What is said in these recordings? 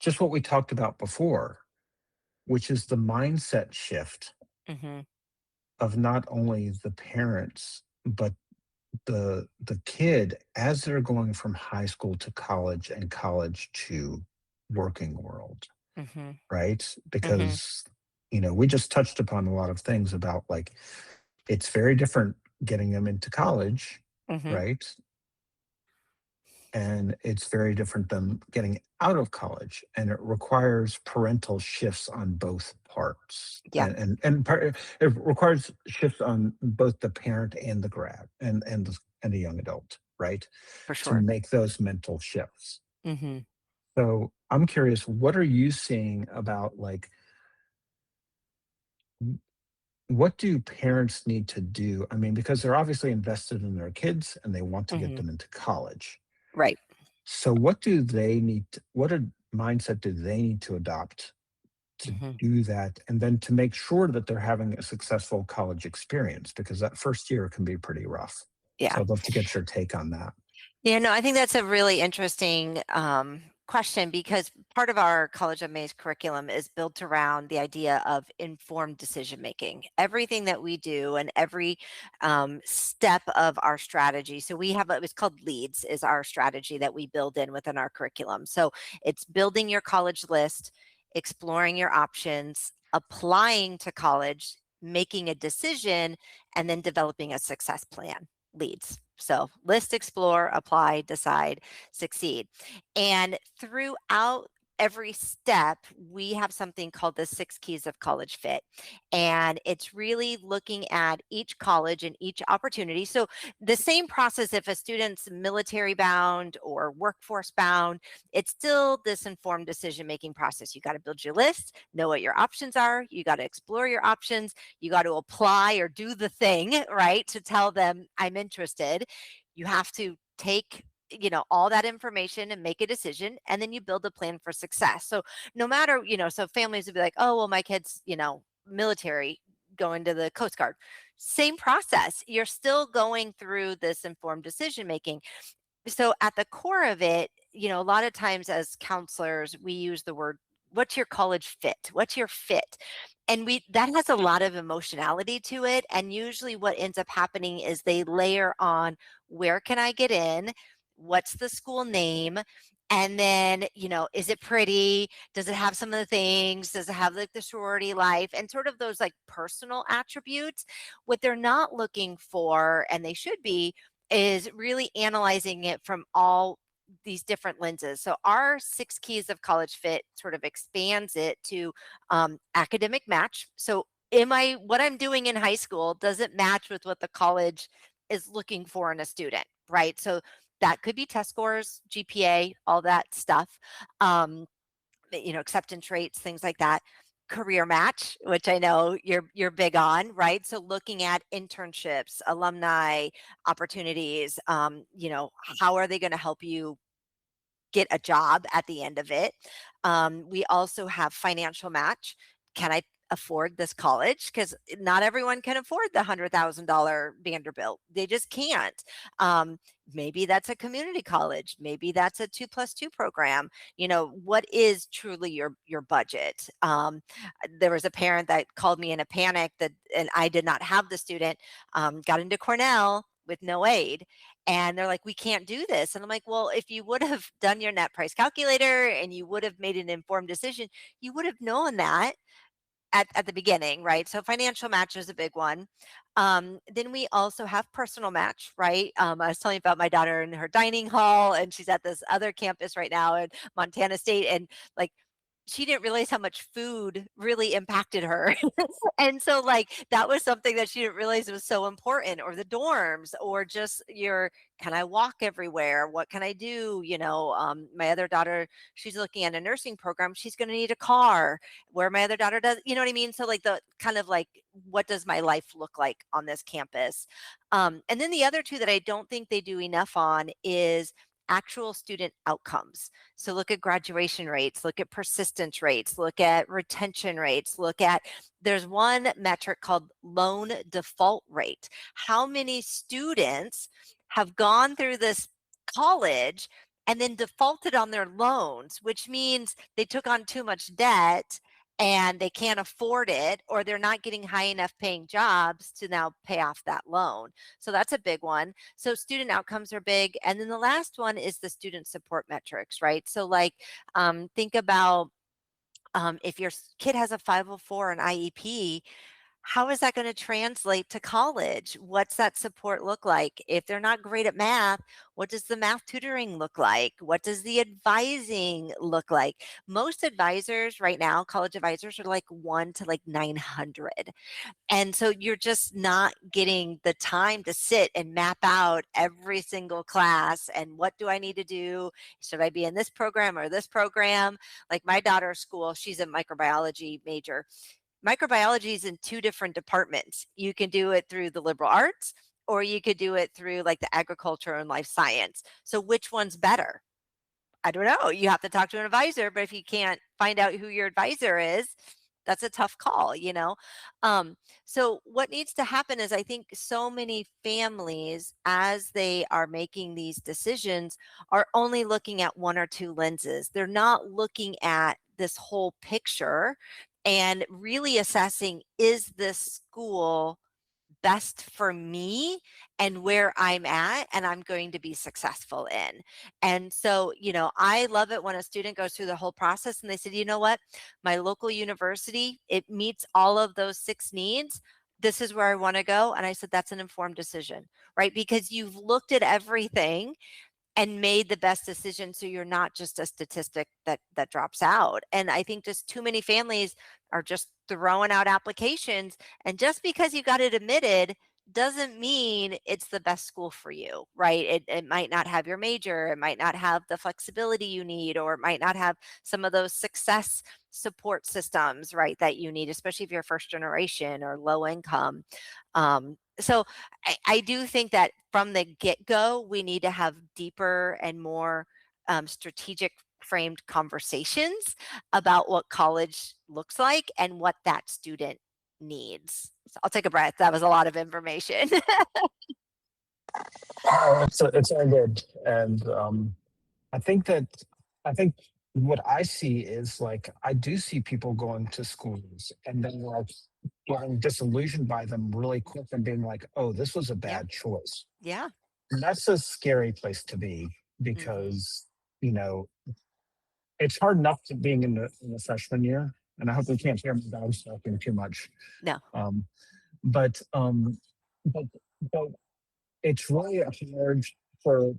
just what we talked about before, which is the mindset shift Mhm. of not only the parents, but the kid as they're going from high school to college and college to working world, Mhm. right? Mhm. Because we just touched upon a lot of things about like it's very different getting them into college, Mhm. right? And it's very different than getting out of college, and it requires parental shifts on both parts, Yeah, it requires shifts on both the parent and the grad and the young adult, right, for to sure. make those mental shifts. Mhm. So I'm curious, what are you seeing about like what do parents need to do? I mean, because they're obviously invested in their kids and they want to get Mhm. them into college. Right. So what do they need what a mindset do they need to adopt to Mhm. do that, and then to make sure that they're having a successful college experience, because that first year can be pretty rough. So Yeah. I'd love to get your take on that. Yeah, no, I think that's a really interesting question because part of our College UnMazed curriculum is built around the idea of informed decision making. Everything that we do and every step of our strategy. So we have it's called leads is our strategy that we build in within our curriculum. So it's building your college list, exploring your options, applying to college, making a decision, and then developing a success plan. Leads. So list, explore, apply, decide, succeed. And throughout every step, we have something called the 6 keys of college fit. And it's really looking at each college and each opportunity. So the same process if a student's military bound or workforce bound, it's still this informed decision making process. You got to build your list, know what your options are, you got to explore your options, you got to apply or do the thing, right? To tell them I'm interested. You have to take all that information and make a decision, and then you build a plan for success. So no matter, so families would be like, oh well, my kids, military, going to the Coast Guard. Same process. You're still going through this informed decision making. So at the core of it, a lot of times as counselors, we use the word, what's your college fit? What's your fit? And we that has a lot of emotionality to it. And usually what ends up happening is they layer on, where can I get in? What's the school name? And then, is it pretty? Does it have some of the things? Does it have like the sorority life and sort of those like personal attributes? What they're not looking for, and they should be, is really analyzing it from all these different lenses. So our 6 keys of college fit sort of expands it to academic match. So am I what I'm doing in high school, does it match with what the college is looking for in a student, right? So that could be test scores, GPA, all that stuff. Um, acceptance rates, things like that. Career match, which I know you're big on, right? So looking at internships, alumni opportunities, how are they going to help you get a job at the end of it? We also have financial match. Can I afford this college? Because not everyone can afford the $100,000 Vanderbilt. They just can't. Um, Maybe that's a community college. Maybe that's a 2+2 program. What is truly your budget? There was a parent that called me in a panic that, and I did not have the student, got into Cornell with no aid, and they're like, we can't do this. And I'm like, well, if you would have done your net price calculator and you would have made an informed decision, you would have known that at the beginning, right? So financial match is a big one. Then we also have personal match, right? I was telling you about my daughter in her dining hall, and she's at this other campus right now in Montana State. And like, she didn't realize how much food really impacted her. And so, like, that was something that she didn't realize was so important, or the dorms, or just can I walk everywhere? What can I do? My other daughter, she's looking at a nursing program. She's going to need a car, where my other daughter does, you know what I mean? So, like, the kind of like, what does my life look like on this campus? And then the other two that I don't think they do enough on is actual student outcomes. So look at graduation rates, look at persistence rates, look at retention rates, there's one metric called loan default rate. How many students have gone through this college and then defaulted on their loans, which means they took on too much debt and they can't afford it, or they're not getting high enough paying jobs to now pay off that loan. So that's a big one. So student outcomes are big. And then the last one is the student support metrics, right? So, like, think about if your kid has a 504 and IEP, how is that going to translate to college? What's that support look like? If they're not great at math, what does the math tutoring look like? What does the advising look like? Most advisors right now, college advisors, are like 1 to like 900. And so you're just not getting the time to sit and map out every single class and what do I need to do? Should I be in this program or this program? Like my daughter's school, she's a microbiology major. Microbiology is in two different departments. You can do it through the liberal arts or you could do it through like the agriculture and life science. So which one's better? I don't know. You have to talk to an advisor, but if you can't find out who your advisor is, that's a tough call, you know? Um, so what needs to happen is I think so many families, as they are making these decisions, are only looking at one or two lenses. They're not looking at this whole picture and really assessing, is this school best for me and where I'm at and I'm going to be successful in. And so, I love it when a student goes through the whole process and they said, you know what, my local university, it meets all of those six needs. This is where I want to go. And I said, that's an informed decision, right? Because you've looked at everything and made the best decision so you're not just a statistic that drops out. And I think just too many families are just throwing out applications, and just because you got it admitted doesn't mean it's the best school for you, right? It might not have your major, it might not have the flexibility you need, or it might not have some of those success support systems, right, that you need, especially if you're first generation or low income. So I do think that from the get-go, we need to have deeper and more strategic framed conversations about what college looks like and what that student needs. So I'll take a breath. That was a lot of information. Oh, it's all good. And I think that I think what I see is like I do see people going to schools and then like getting disillusioned by them really quick and being like, oh, this was a Yeah. bad choice. Yeah. And that's a scary place to be Hmm. because, you know, it's hard enough to being in the freshman year. And I hope we can't hear my dogs talking too much. No. Um, but but but it's really hard for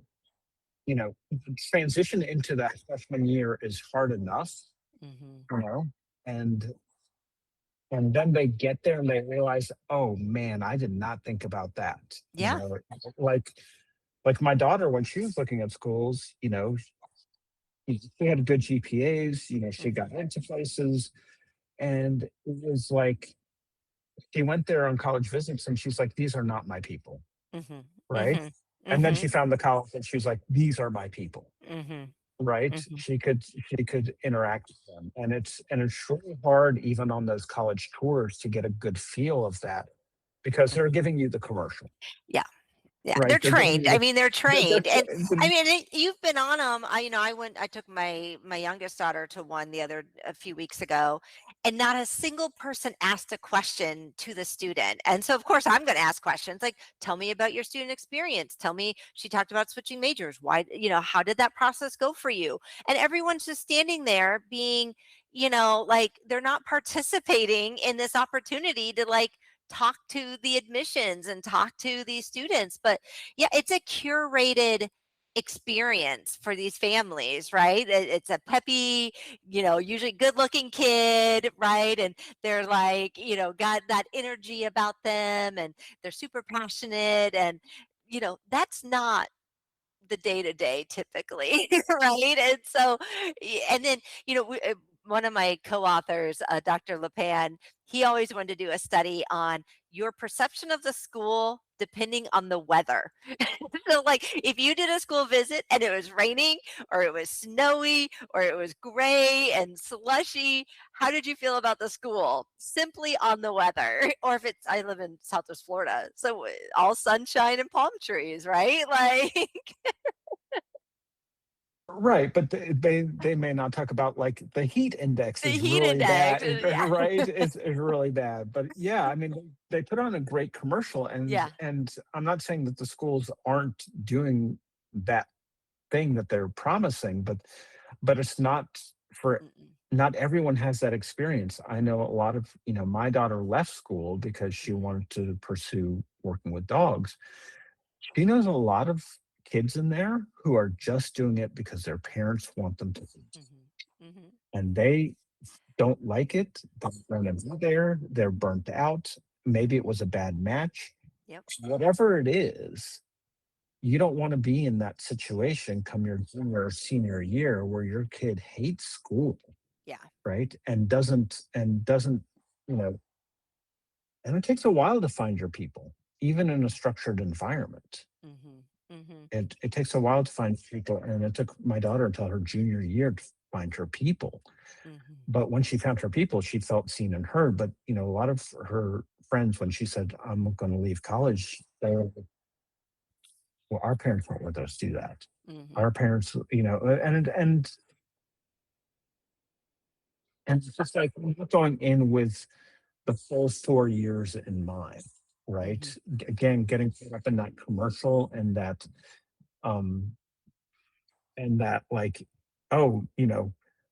transition into that freshman year is hard enough, Hmm. you know, and and then they get there and they realize, oh man, I did not think about that. You Yeah. know, like like my daughter when she was looking at schools, she had good GPAs, she got Hmm. into places, and it was like she went there on college visits and she's like, these are not my people, Hmm. right? Hmm. And then Hmm. she found the college and she was like, these are my people, Hmm. right? Hmm. She could interact with them, and it's really hard even on those college tours to get a good feel of that because they're Hmm. giving you the commercial, Yeah. Yeah, they're right? They're giving trained. you I the mean, they're they're trained, and I the, mean, you've been on them. I took my youngest daughter to one a few weeks ago, and not a single person asked a question to the student. And so, of course, I'm going to ask questions like, "Tell me about your student experience. Tell me." She talked about switching majors. Why? How did that process go for you? And everyone's just standing there, being, like they're not participating in this opportunity to like talk to the admissions and talk to these students. But yeah, it's a curated experience for these families, right? It's a peppy, usually good looking kid, right? And they're like, got that energy about them and they're super passionate. And, that's not the day to day typically, right? And so, and then, one of my co-authors, Dr. LePan, he always wanted to do a study on your perception of the school depending on the weather. So, like, if you did a school visit and it was raining or it was snowy or it was gray and slushy, how did you feel about the school? Simply on the weather. Or if it's, I live in Southwest Florida, so all sunshine and palm trees, right? Like, Right, but they may not talk about, like, the heat index The is heat really index, bad, yeah. right? It's really bad, but, yeah, I mean, they put on a great commercial, Yeah. and I'm not saying that the schools aren't doing that thing that they're promising, but it's not for Mm-mm. not everyone has that experience. I know a lot of, my daughter left school because she Mhm. wanted to pursue working with dogs. She knows a lot of kids in there who are just doing it because their parents want them to, Mhm. Mhm. and they don't like it. They don't want to be there. They're burnt out. Maybe it was a bad match. Yep. Whatever it is, you don't want to be in that situation come your junior or senior year where your kid hates school, Yeah. right? And doesn't, you know, and it takes a while to find your people, even in a structured environment. Mhm. Mhm. It takes a while to find people, and it took my daughter until her junior year to find her people. Mhm. But when she found her people, she felt seen and heard. But a lot of her friends, when she said, "I'm going to leave college," they were, well, our parents won't let us do that. Mhm. Our parents, and it's just like we're not going in with the full 4 years in mind, right? Mhm. Again, getting caught up in that commercial um, and that like, oh,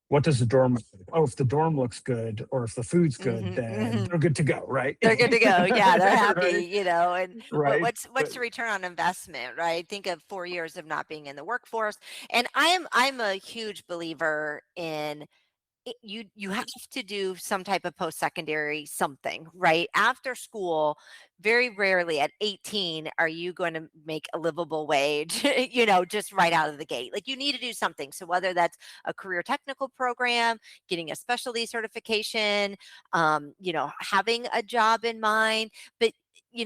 what does the dorm look like? Oh, if the dorm looks good or if the food's good, Mhm. then Mhm. they're good to go, right? They're good to go. Yeah, they're Right, happy, and right. what's the return on investment, right? Think of 4 years of not being in the workforce. And I'm a huge believer in you have to do some type of post-secondary something, right? After school, very rarely at 18 are you going to make a livable wage, just right out of the gate. Like you need to do something. So whether that's a career technical program, getting a specialty certification, having a job in mind, but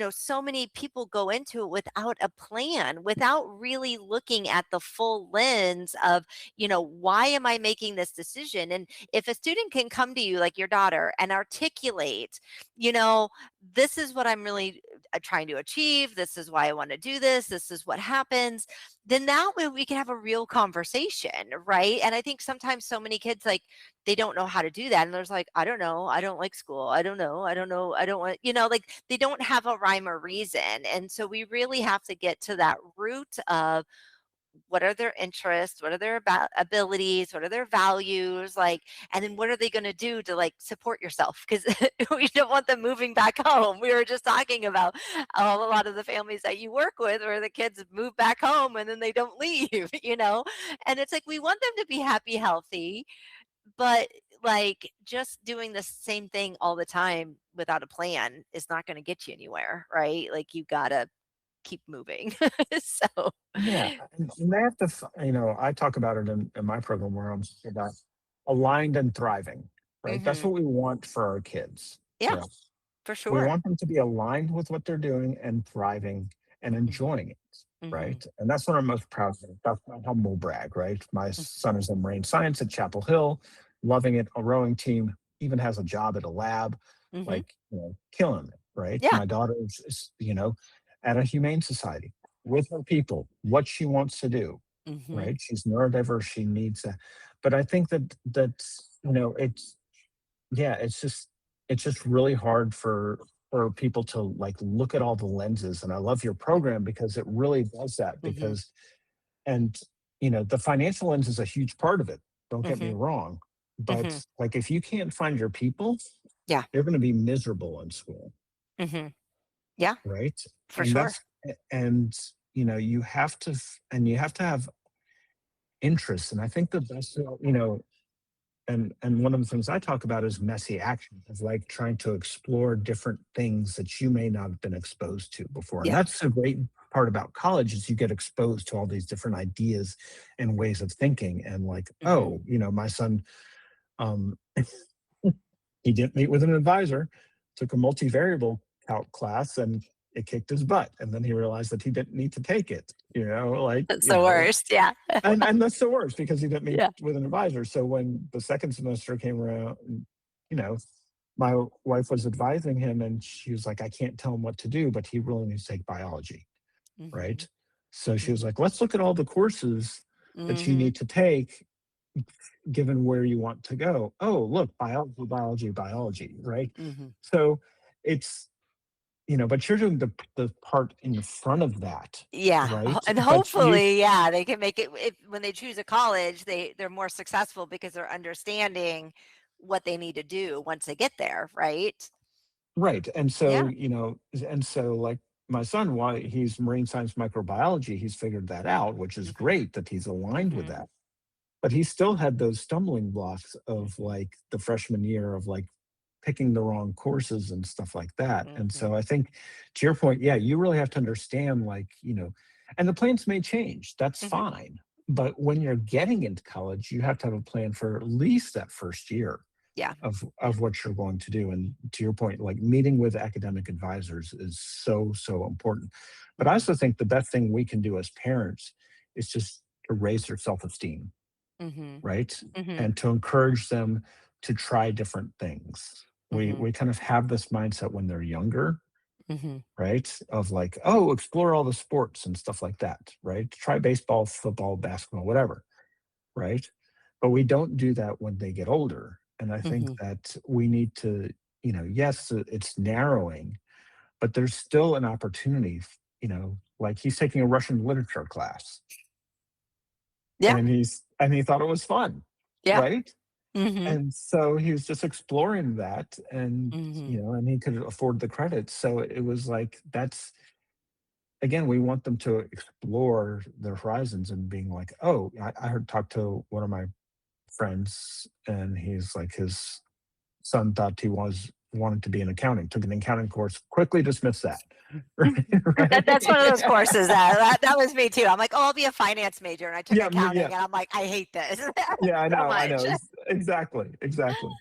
so many people go into it without a plan, without really looking at the full lens of, why am I making this decision? And if a student can come to you like your daughter and articulate, you know, this is what I'm really trying to achieve. This is why I want to do this. This is what happens. Then that way we can have a real conversation, right? And I think sometimes so many kids like they don't know how to do that. And there's like, I don't know. I don't like school. I don't know. I don't know. I don't want, like they don't have a rhyme or reason. And so we really have to get to that root of what are their interests, what are their abilities, what are their values, like, and then what are they going to do to like support yourself, because we don't want them moving back home. We were just talking about a lot of the families that you work with where the kids move back home and then they don't leave, and it's like we want them to be happy, healthy, but like just doing the same thing all the time without a plan is not going to get you anywhere, right? Like you gotta keep moving. So Yeah, and they have to, I talk about it in my program where I'm about aligned and thriving, right? That's mhm. what we want for our kids. Yeah, Yeah. for We sure. want them to be aligned with what they're doing and thriving and Mhm, enjoying it, mhm, right? And that's what I'm most proud of. That's my humble brag, right? My mm, son is in marine science at Chapel Hill, loving it, a rowing team, even has a job at a lab, mhm. like, killing it, right? Yeah. My daughter is, at a humane society with her people, what she wants to do, Mhm, right? She's neurodiverse, she needs that. But I think that's, it's, yeah, it's just really hard for people to like look at all the lenses. And I love your program because it really does that. mhm, And the financial lens is a huge part of it. Don't get me mhm, wrong, but mhm. like if you can't find your people, Yeah. you're going to be miserable in school, Mhm. Yeah, right? for And sure. and you have to you have to have interests. And I think the best, and one of the things I talk about is messy action, of like trying to explore different things that you may not have been exposed to before. And Yeah. that's the great part about college is you get exposed to all these different ideas and ways of thinking. And like, Mhm, oh, my son, um, he didn't meet with an advisor, took a multivariable calc class, and it kicked his butt. And then he realized that he didn't need to take it, like, that's the worst, yeah. and that's the worst because he didn't meet Yeah. with an advisor. So when the second semester came around, you know, my wife was advising him and she was like, I can't tell him what to do, but he really needs to take biology. Mhm, Right. So she was mhm, like, let's look at all the courses. that you Mm-hmm. need to take given where you want to go. Oh, look, biology, right? Mm-hmm. So it's, but you're doing the part in front of that, Yeah, right? and But you hopefully, yeah, they can make it when they choose a college, they're more successful because they're understanding what they need to do once they get there, right? right. And so, Yeah. like my son, why he's marine science microbiology, he's figured that out, which is Mhm. great that he's aligned with Mhm. that. But he still had those stumbling blocks of Mhm. like the freshman year of like picking the wrong courses and stuff like that. And so Mhm. I think to your point, yeah, you really have to understand like, and the plans may change. That's Mhm. fine. But when you're getting into college, you have to have a plan for at least that first year Yeah. Yeah. of what you're going to do. And to your point, like meeting with academic advisors is so, so important. But I Mhm. also think the best thing we can do as parents is just to raise their self-esteem, Mhm. right? Mhm. And to encourage them to try different things. We Mhm. we kind of have this mindset when they're younger, Mhm. right? Of like, oh, explore all the sports and stuff like that, right? Try baseball, football, basketball, whatever, right? But we don't do that when they get older. And I think Mhm. that we need to, yes, it's narrowing, but there's still an opportunity, like he's taking a Russian literature class Yeah. and he thought it was fun, Yeah. right? Mhm. And so he was just exploring that and, Mhm. and he could afford the credits. So it was like, that's, again, we want them to explore their horizons and being like, oh, I heard talk to one of my friends and he's like, his son thought he wanted to be in accounting, took an accounting course, quickly dismissed that. That's one of those Right? courses that was me too. I'm like, "Oh, I'll be a finance major," and I took Yeah, accounting, yeah, and I'm like, "I hate this yeah, I so know, I much." know. Exactly, exactly,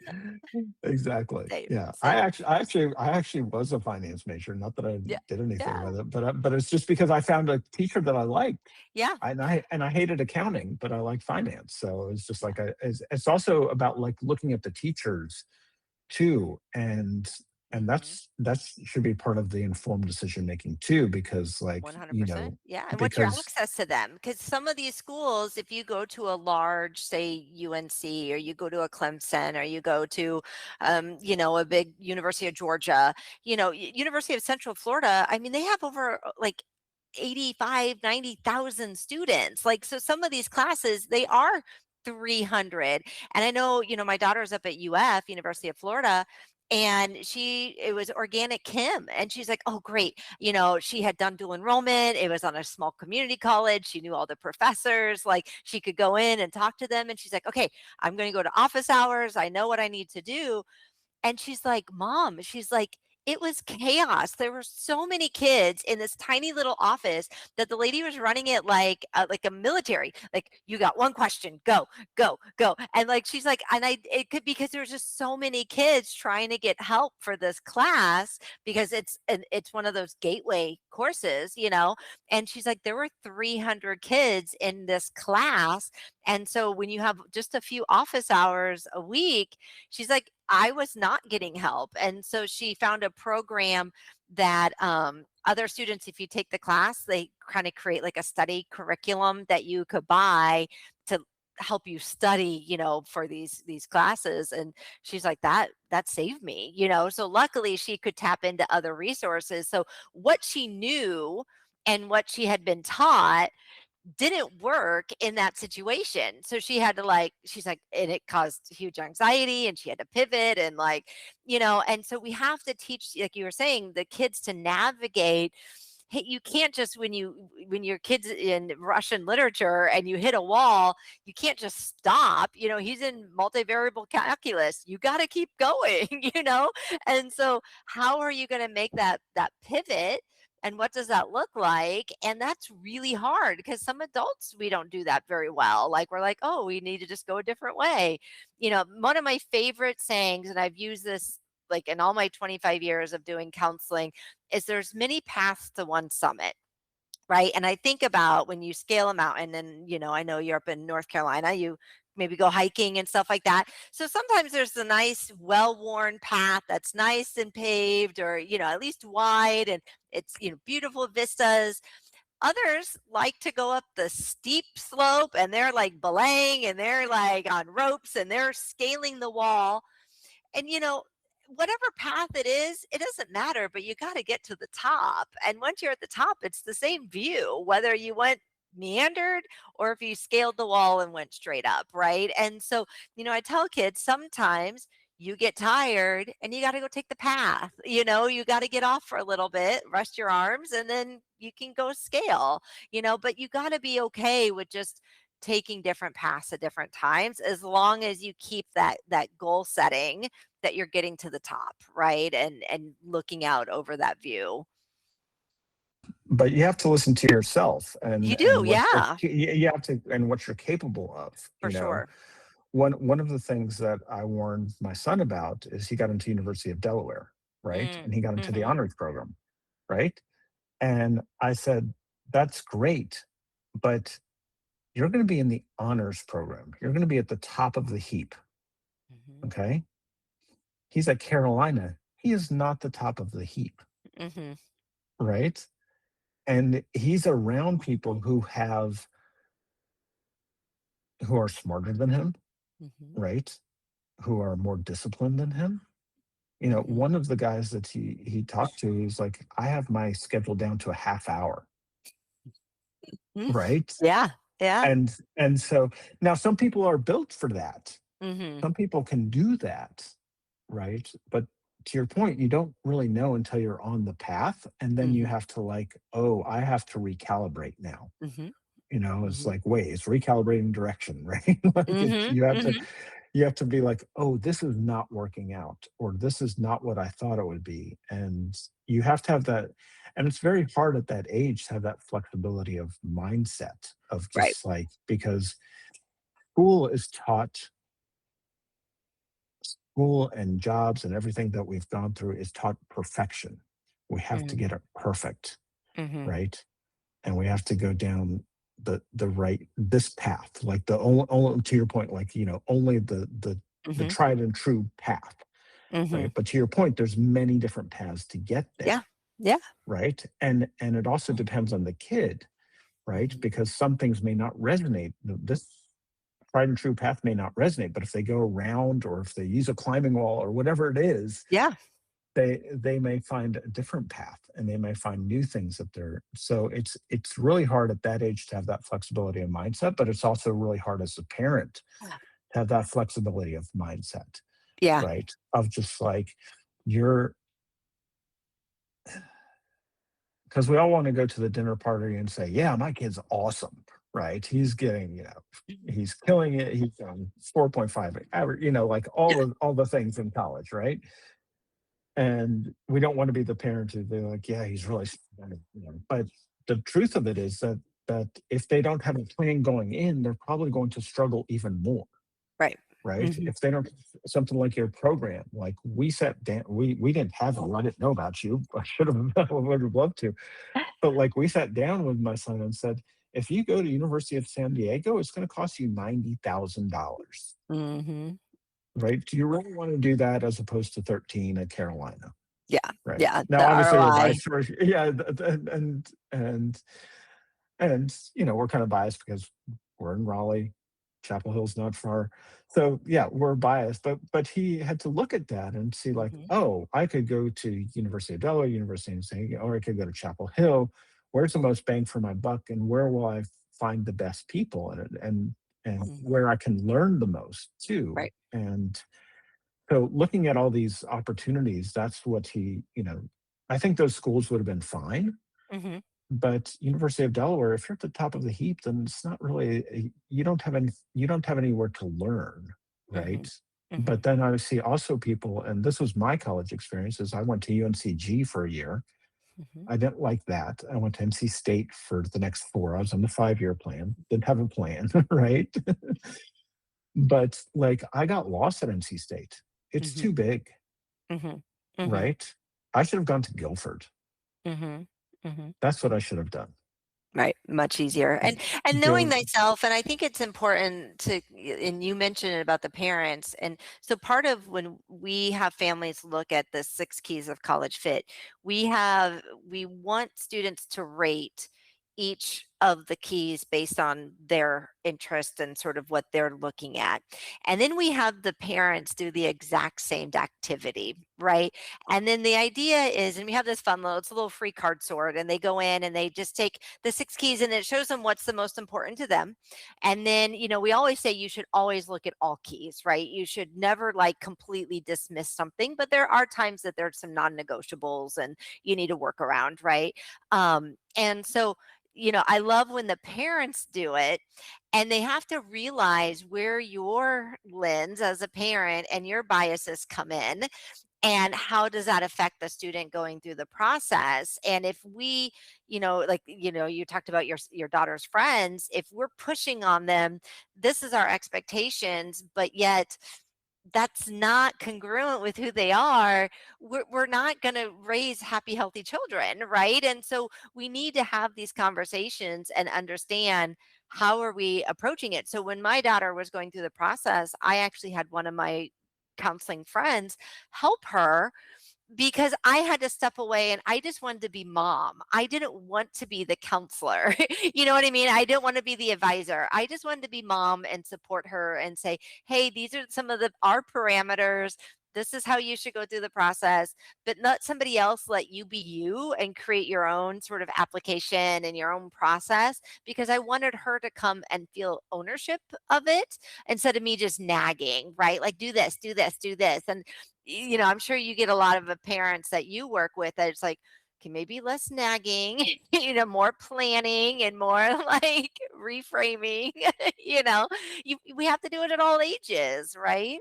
exactly. Same, Yeah, same. I actually was a finance major. Not that I Yeah, did anything yeah, with it, but it's just because I found a teacher that I liked. yeah, And I hated accounting, but I liked finance. So it's just yeah. like it's also about like looking at the teachers too, and Mhm. that's should be part of the informed decision making too, because like 100%. Yeah. And what's your because access to them? Because some of these schools, if you go to a large, say, UNC, or you go to a Clemson, or you go to, a big University of Georgia, University of Central Florida, I mean, they have over like 85, 90,000 students. Like, so some of these classes, they are 300. And I know, my daughter's up at UF, University of Florida, and it was organic chem, and she's like, oh great, she had done dual enrollment, it was on a small community college, she knew all the professors, like she could go in and talk to them, and she's like, okay, I'm going to go to office hours, I know what I need to do. And she's like, "Mom," she's like, "it was chaos. There were so many kids in this tiny little office that the lady was running it like a military. Like, you got one question, go, go, go." And like she's like, and it could because there was just so many kids trying to get help for this class because it's one of those gateway courses, And she's like, there were 300 kids in this class, and so when you have just a few office hours a week, she's like, I was not getting help. And so she found a program that other students, if you take the class, they kind of create like a study curriculum that you could buy to help you study, for these classes. And she's like, that saved me, So luckily she could tap into other resources. So what she knew and what she had been taught didn't work in that situation. So she had to she's like, and it caused huge anxiety and she had to pivot and and so we have to teach, like you were saying, the kids to navigate. Hey, you can't just when your kids in Russian literature and you hit a wall, you can't just stop. He's in multivariable calculus. You got to keep going, And so how are you going to make that pivot? And what does that look like? And that's really hard because some adults, we don't do that very well. Like, we're like, oh, we need to just go a different way. One of my favorite sayings, and I've used this like in all my 25 years of doing counseling, is there's many paths to one summit. Right. And I think about when you scale a mountain, and, I know you're up in North Carolina, you maybe go hiking and stuff like that. So sometimes there's a nice, well worn path that's nice and paved, or, at least wide, and it's, beautiful vistas. Others like to go up the steep slope and they're like belaying and they're like on ropes and they're scaling the wall. And whatever path it is, it doesn't matter, but you got to get to the top. And once you're at the top, it's the same view, whether you went meandered or if you scaled the wall and went straight up, right? And so, I tell kids sometimes you get tired and you got to go take the path. You got to get off for a little bit, rest your arms, and then you can go scale, but you got to be okay with just taking different paths at different times as long as you keep that goal setting that you're getting to the top, right? And looking out over that view. But you have to listen to yourself You and do, what yeah, you have to, and what you're capable of, for sure. one of the things that I warned my son about is he got into University of Delaware, right? Mm, And he got into the mhm, honors program, right? And I said, that's great, but you're going to be in the honors program. You're going to be at the top of the heap. mhm, Okay. He's at Carolina. He is not the top of the heap. mhm, Right. And he's around people who are smarter than him, mhm, right? Who are more disciplined than him. mhm. One of the guys that he talked to, he's like, I have my schedule down to a half hour, Mm, right? yeah, yeah. And so now some people are built for that. Mhm, Some people can do that, right? But to your point, you don't really know until you're on the path, and then you mhm, have to like, oh, I have to recalibrate now. mhm, It's mhm, like, wait, it's recalibrating direction, right? Like mhm, mhm. you have to be like, oh, this is not working out, or this is not what I thought it would be. And you have to have that. And it's very hard at that age to have that flexibility of mindset of Right. just like, because school is taught, school and jobs and everything that we've gone through is taught perfection. We have to Mhm, get it perfect, mhm, right? And we have to go down the right this path, like the only to your point, like only the mhm, tried and true path, mhm. right? But to your point, there's many different paths to get Yeah, there, yeah. right? And it also depends on the kid, right? Mhm. Because some things may not resonate. This tried and true path may not resonate, but if they go around or if they use a climbing wall or whatever it is, Yeah, they may find a different path and they may find new things that they're so it's really hard at that age to have that flexibility of mindset, but it's also really hard as a parent to have that flexibility of mindset, yeah, right? Of just like you're because we all want to go to the dinner party and say, yeah, my kid's awesome, right? He's getting, he's killing it. He's on 4.5 average, like yeah. all the things in college, right? And we don't want to be the parent who they're like, yeah, he's really smart, But the truth of it is that if they don't have a plan going in, they're probably going to struggle even more, Right. right? Mhm. If they don't something like your program, like we sat down, we didn't have it. I didn't know about you. I should have I would have loved to. But like we sat down with my son and said, if you go to University of San Diego, it's going to cost you $90,000. Mhm. Right? Do you really want to do that as opposed to 13 at Carolina? Yeah, Right. yeah, Now, the obviously, we're ROI. biased for yeah, and we're kind of biased because we're in Raleigh, Chapel Hill's not far, so yeah, we're biased. But he had to look at that and see like, Mhm, oh, I could go to University of Delaware, University of San Diego, or I could go to Chapel Hill. Where's the most bang for my buck, and where will I find the best people in it, and mhm. where I can learn the most too, Right. and so looking at all these opportunities, that's what I think those schools would have been fine. Mhm, But University of Delaware, if you're at the top of the heap, then it's not really you don't have anywhere to learn, right? mhm, mhm, But then I see also people, and this was my college experience, is I went to UNCG for a year. mhm, I didn't like that. I went to NC State for the next four. I was on the 5-year plan. Didn't have a plan, right? But like I got lost at NC State. It's mhm, too big. mhm, mhm, Right? I should have gone to Guilford. mhm, mhm. That's what I should have done. Right, much easier. And knowing Go thyself, and I think it's important to and you mentioned it about the parents. And so part of when we have families look at the 6 keys of college fit, we want students to rate each of the keys based on their interest and sort of what they're looking at. And then we have the parents do the exact same activity, right? And then the idea is, and we have this fun little, it's a little free card sort, and they go in and they just take the 6 keys and it shows them what's the most important to them. And then, we always say you should always look at all keys, right? You should never like completely dismiss something, but there are times that there's some non-negotiables and you need to work around, right? And so, I love when the parents do it and they have to realize where your lens as a parent and your biases come in and how does that affect the student going through the process. And if we, like, you talked about your daughter's friends, if we're pushing on them, this is our expectations, but yet that's not congruent with who they are, we're not going to raise happy, healthy children, right? And so we need to have these conversations and understand how are we approaching it. So when my daughter was going through the process, I actually had one of my counseling friends help her because I had to step away and I just wanted to be mom. I didn't want to be the counselor. You know what I mean? I didn't want to be the advisor. I just wanted to be mom and support her and say, "Hey, these are some of our parameters. This is how you should go through the process, but let somebody else let you be you and create your own sort of application and your own process," because I wanted her to come and feel ownership of it instead of me just nagging, right? Like, do this, do this, do this. And I'm sure you get a lot of parents that you work with that it's like, okay, maybe less nagging, more planning and more like reframing, we have to do it at all ages, right?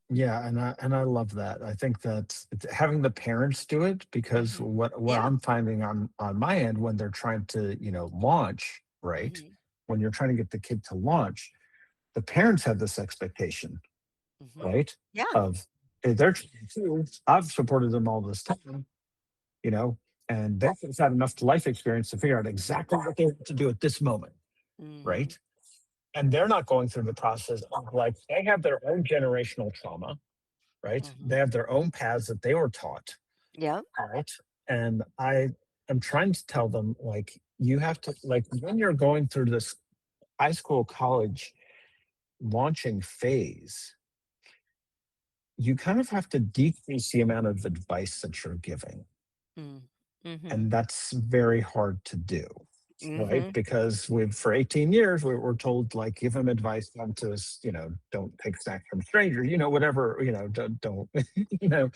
Yeah, and I love that. I think that having the parents do it, because Hmm. what Yeah. I'm finding on my end when they're trying to, launch, right? Hmm. When you're trying to get the kid to launch, the parents have this expectation, Hmm. right? Yeah. Of they're trying to, I've supported them all this time, you know, and they've had enough life experience to figure out exactly what they want to do at this moment, Hmm. right? And they're not going through the process of, like, they have their own generational trauma, right? They Hmm. have their own paths that they were taught, Yeah. right? And I am trying to tell them, like, you have to, like, when you're going through this high school, college launching phase, you kind of have to decrease the amount of advice that you're giving. Mm. Mhm. And that's very hard to do, right? Mhm. Because for 18 years, we're told, like, give them advice, don't to, don't take snacks from strangers, whatever, don't, you know,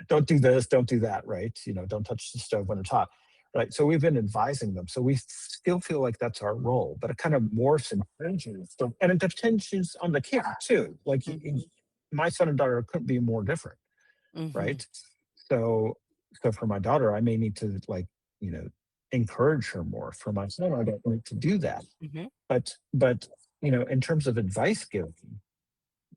don't do this, don't do that, right? Don't touch the stove when it's hot, right? So we've been advising them. So we still feel like that's our role, but it kind of morphs and changes. And it depends on the kid too. Like, Mhm. my son and daughter couldn't be more different, Mhm. right? So so for my daughter, I may need to, like, you know, encourage her more. For my son, I don't need to do that. Mhm. But in terms of advice giving,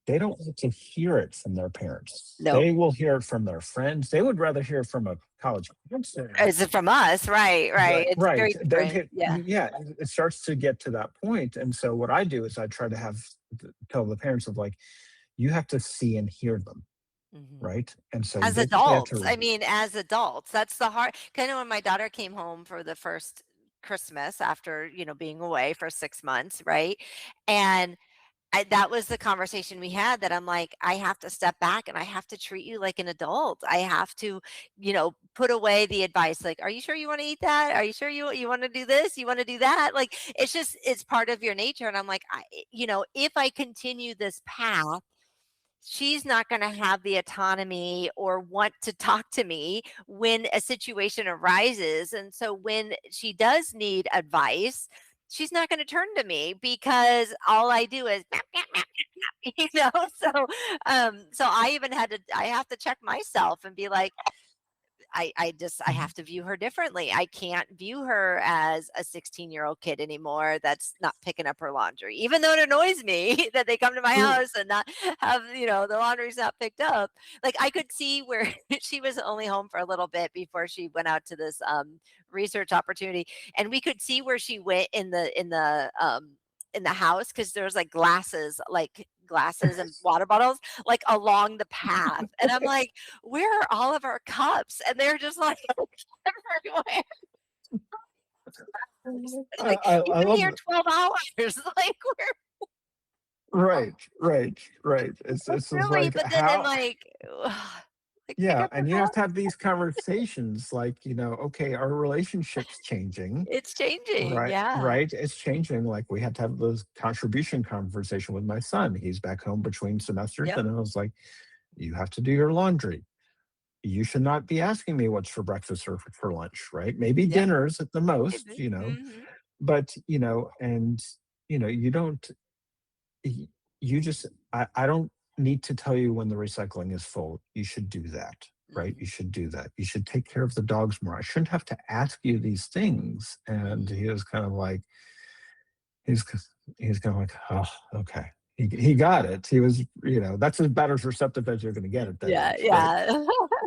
they don't like to hear it from their parents. No. They will hear it from their friends. They would rather hear it from a college counselor. Is it from us? Right, right. Right, It's right. very They'd different. hit, Yeah. yeah, it starts to get to that point. And so what I do is I try to tell the parents of, like, you have to see and hear them, Mhm. right? And so As they have adults, I to. mean, as adults, that's the hard kinda when my daughter came home for the first Christmas after, being away for 6 months, right? And that was the conversation we had that I'm like, I have to step back and I have to treat you like an adult. I have to, put away the advice. Like, are you sure you want to eat that? Are you sure you want to do this? You want to do that? Like, it's part of your nature. And I'm like, if I continue this path, she's not going to have the autonomy or want to talk to me when a situation arises. And so when she does need advice, she's not going to turn to me because all I do is so I have to check myself and be like, I have to view her differently. I can't view her as a 16-year-old kid anymore that's not picking up her laundry. Even though it annoys me that they come to my Ooh, house and not have, the laundry's not picked up. Like I could see where she was only home for a little bit before she went out to this research opportunity. And we could see where she went in the house because there was like glasses and water bottles like along the path. And I'm like, where are all of our cups? And they're just like everywhere. Like, I you've been love here 12 hours. Like, right. It's just really, like but then I'm how. like, like pick Yeah, up your and you have phone. to have these conversations like, okay, our relationship's changing, It's changing. right? Yeah. Right? It's changing. Like we had to have those contribution conversation with my son. He's back home between semesters, Yep. and I was like, you have to do your laundry. You should not be asking me what's for breakfast or for lunch, right? Maybe Yep. dinners at the most, Maybe. Hmm. but and you don't y- you just I don't need to tell you when the recycling is full. You should do that, right? You Hmm. should do that. You should take care of the dogs more. I shouldn't have to ask you these things. And Hmm. he was kind of like, he's he's kind of like, oh, okay. He got it. He was, that's about as receptive as you're going to get at that Yeah. age.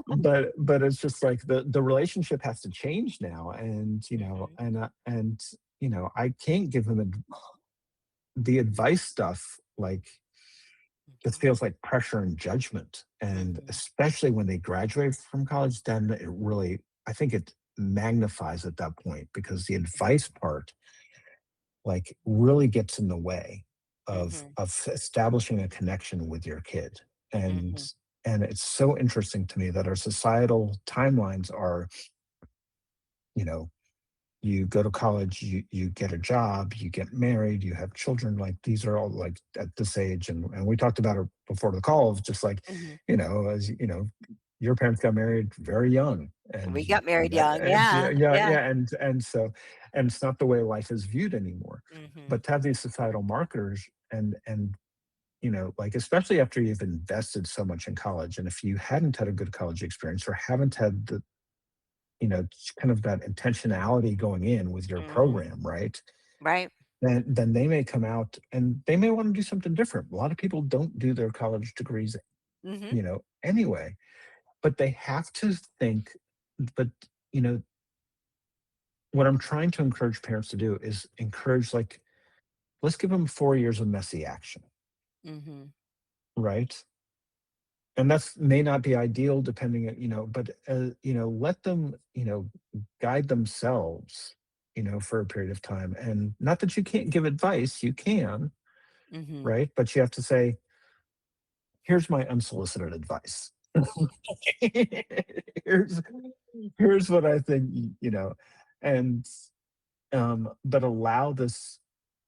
But Yeah. it's just like the relationship has to change now, and Hmm. I can't give him the advice stuff like it Hmm. feels like pressure and judgment. And Hmm. especially when they graduate from college, then I think it magnifies at that point because the advice part, like, really gets in the way Hmm. of establishing a connection with your kid. And, Hmm. and it's so interesting to me that our societal timelines are, you know, you go to college, you get a job, you get married, you have children. Like these are all like at this age, and we talked about it before the call of just like, Hmm. as your parents got married very young, and We got married that, young. yeah, Yeah. Yeah. yeah, and it's not the way life is viewed anymore. Hmm. But to have these societal markers, and like especially after you've invested so much in college, and if you hadn't had a good college experience or haven't had the kind of that intentionality going in with your Hmm. program, right? Right. Then they may come out and they may want to do something different. A lot of people don't do their college degrees, Hmm. anyway, but they have to think. But you know, what I'm trying to encourage parents to do is encourage, like, let's give them 4 years of messy action, Hmm. right? And that's may not be ideal depending on, but let them, guide themselves, for a period of time. And not that you can't give advice, you can, Hmm. right? But you have to say, here's my unsolicited advice. here's here's what I think, and but allow this,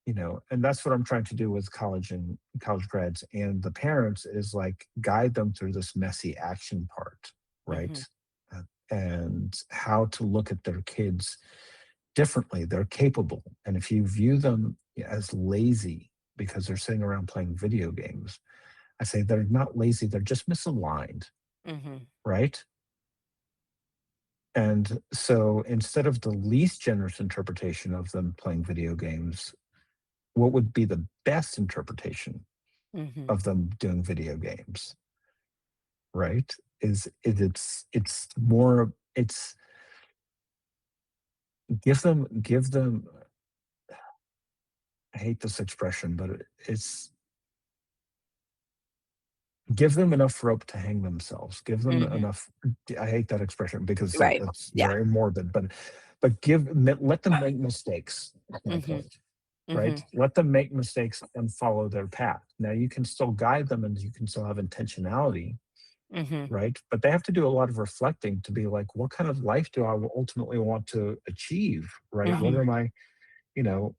and that's what I'm trying to do with college and college grads and the parents, is like guide them through this messy action part, right? Hmm. Uh, and how to look at their kids differently. They're capable. And if you view them as lazy because they're sitting around playing video games, I say they're not lazy, they're just misaligned, Hmm. right? And so instead of the least generous interpretation of them playing video games, what would be the best interpretation Hmm. of them doing video games, right? It's more, it's give them, I hate this expression, but it's give them enough rope to hang themselves. Give them Hmm. enough. I hate that expression because Right. it's Yeah. very morbid, but let them make mistakes. That's my Hmm. point, Hmm. right? Let them make mistakes and follow their path. Now you can still guide them and you can still have intentionality, Hmm. right? But they have to do a lot of reflecting to be like, what kind of life do I ultimately want to achieve, right? What Hmm. are my,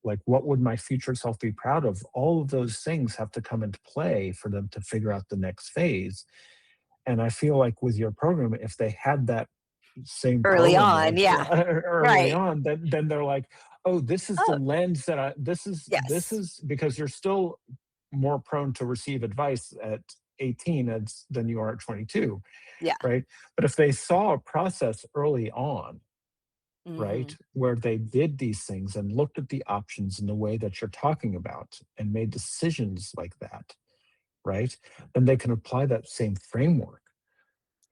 like, what would my future self be proud of? All of those things have to come into play for them to figure out the next phase. And I feel like with your program, if they had that same Early program on. like Yeah. early Right. on, then they're like, oh, this is the Oh, lens that this yes. is because you're still more prone to receive advice at 18 than you are at 22, Yeah. right? But if they saw a process early on, right, Hmm. where they did these things and looked at the options in the way that you're talking about and made decisions like that, right, then they can apply that same framework,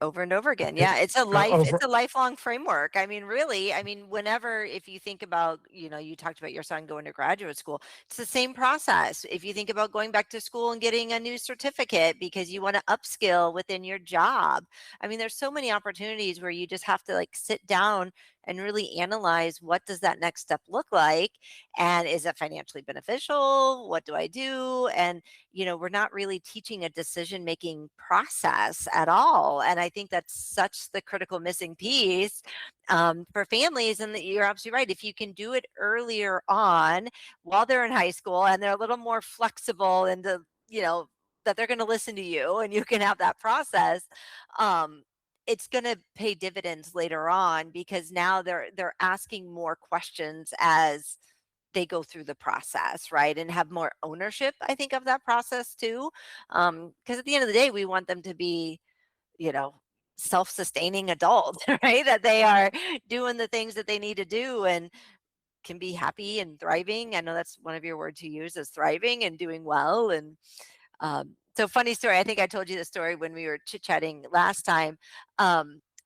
Over and over again. It, Yeah, it's over. a lifelong framework. I mean, really, I mean, whenever if you think about, you talked about your son going to graduate school, it's the same process. If you think about going back to school and getting a new certificate because you want to upskill within your job. I mean, there's so many opportunities where you just have to like sit down and really analyze what does that next step look like, and is it financially beneficial? What do I do? And we're not really teaching a decision making process at all. And I think that's such the critical missing piece for families. And that you're absolutely right. If you can do it earlier on while they're in high school and they're a little more flexible and that they're going to listen to you and you can have that process, um, it's going to pay dividends later on because now they're asking more questions as they go through the process, right? And have more ownership, I think, of that process too. Because at the end of the day, we want them to be, you know, self-sustaining adults, right? That they are doing the things that they need to do and can be happy and thriving. I know that's one of your words you use is thriving and doing well. And so funny story. I think I told you the story when we were chit chatting last time.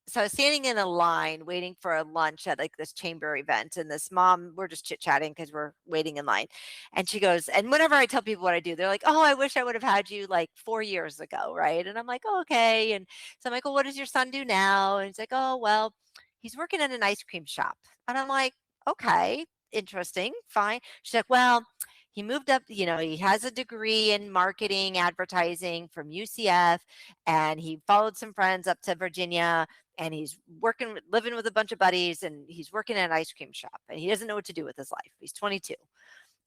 So I was standing in a line waiting for a lunch at like this chamber event, and this mom, we're just chit chatting because we're waiting in line. And she goes, and whenever I tell people what I do, they're like, "Oh, I wish I would have had you like 4 years ago, right?" And I'm like, "Oh, okay." And so I'm like, "Well, what does your son do now?" And he's like, "Oh, well, he's working at an ice cream shop." And I'm like, "Okay, interesting, fine." She's like, "Well, he moved up, he has a degree in marketing advertising from UCF, and he followed some friends up to Virginia, and he's living with a bunch of buddies, and he's working at an ice cream shop, and he doesn't know what to do with his life. He's 22."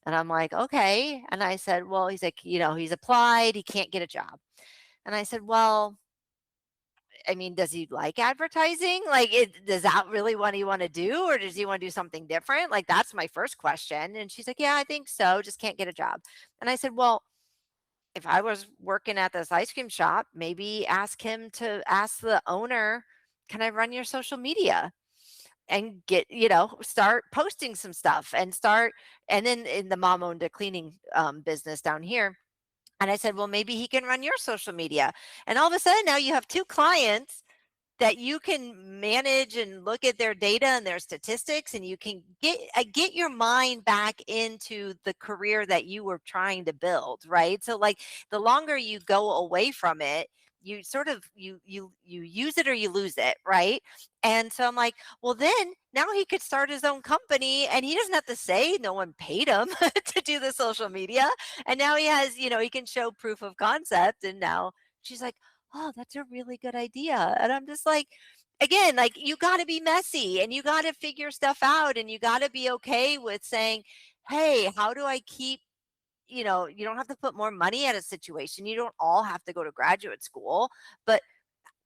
And I'm like, "Okay." And I said, "Well," he's like, "he's applied, he can't get a job." And I said, "Well, I mean, does he like advertising? Like, does that really what he want to do, or does he want to do something different? Like, that's my first question." And she's like, "Yeah, I think so. Just can't get a job." And I said, "Well, if I was working at this ice cream shop, maybe ask the owner, can I run your social media and start posting some stuff and start." And then the mom owned a cleaning business down here. And I said, "Well, maybe he can run your social media." And all of a sudden, now you have two clients that you can manage and look at their data and their statistics, and you can get your mind back into the career that you were trying to build, right? So like the longer you go away from it, you sort of you use it or you lose it, right? And so I'm like, well, then now he could start his own company and he doesn't have to say no one paid him to do the social media. And now he has, he can show proof of concept. And now she's like, "Oh, that's a really good idea." And I'm just like, again, like you got to be messy and you got to figure stuff out and you got to be okay with saying, "Hey, how do I keep, you don't have to put more money at a situation. You don't all have to go to graduate school, but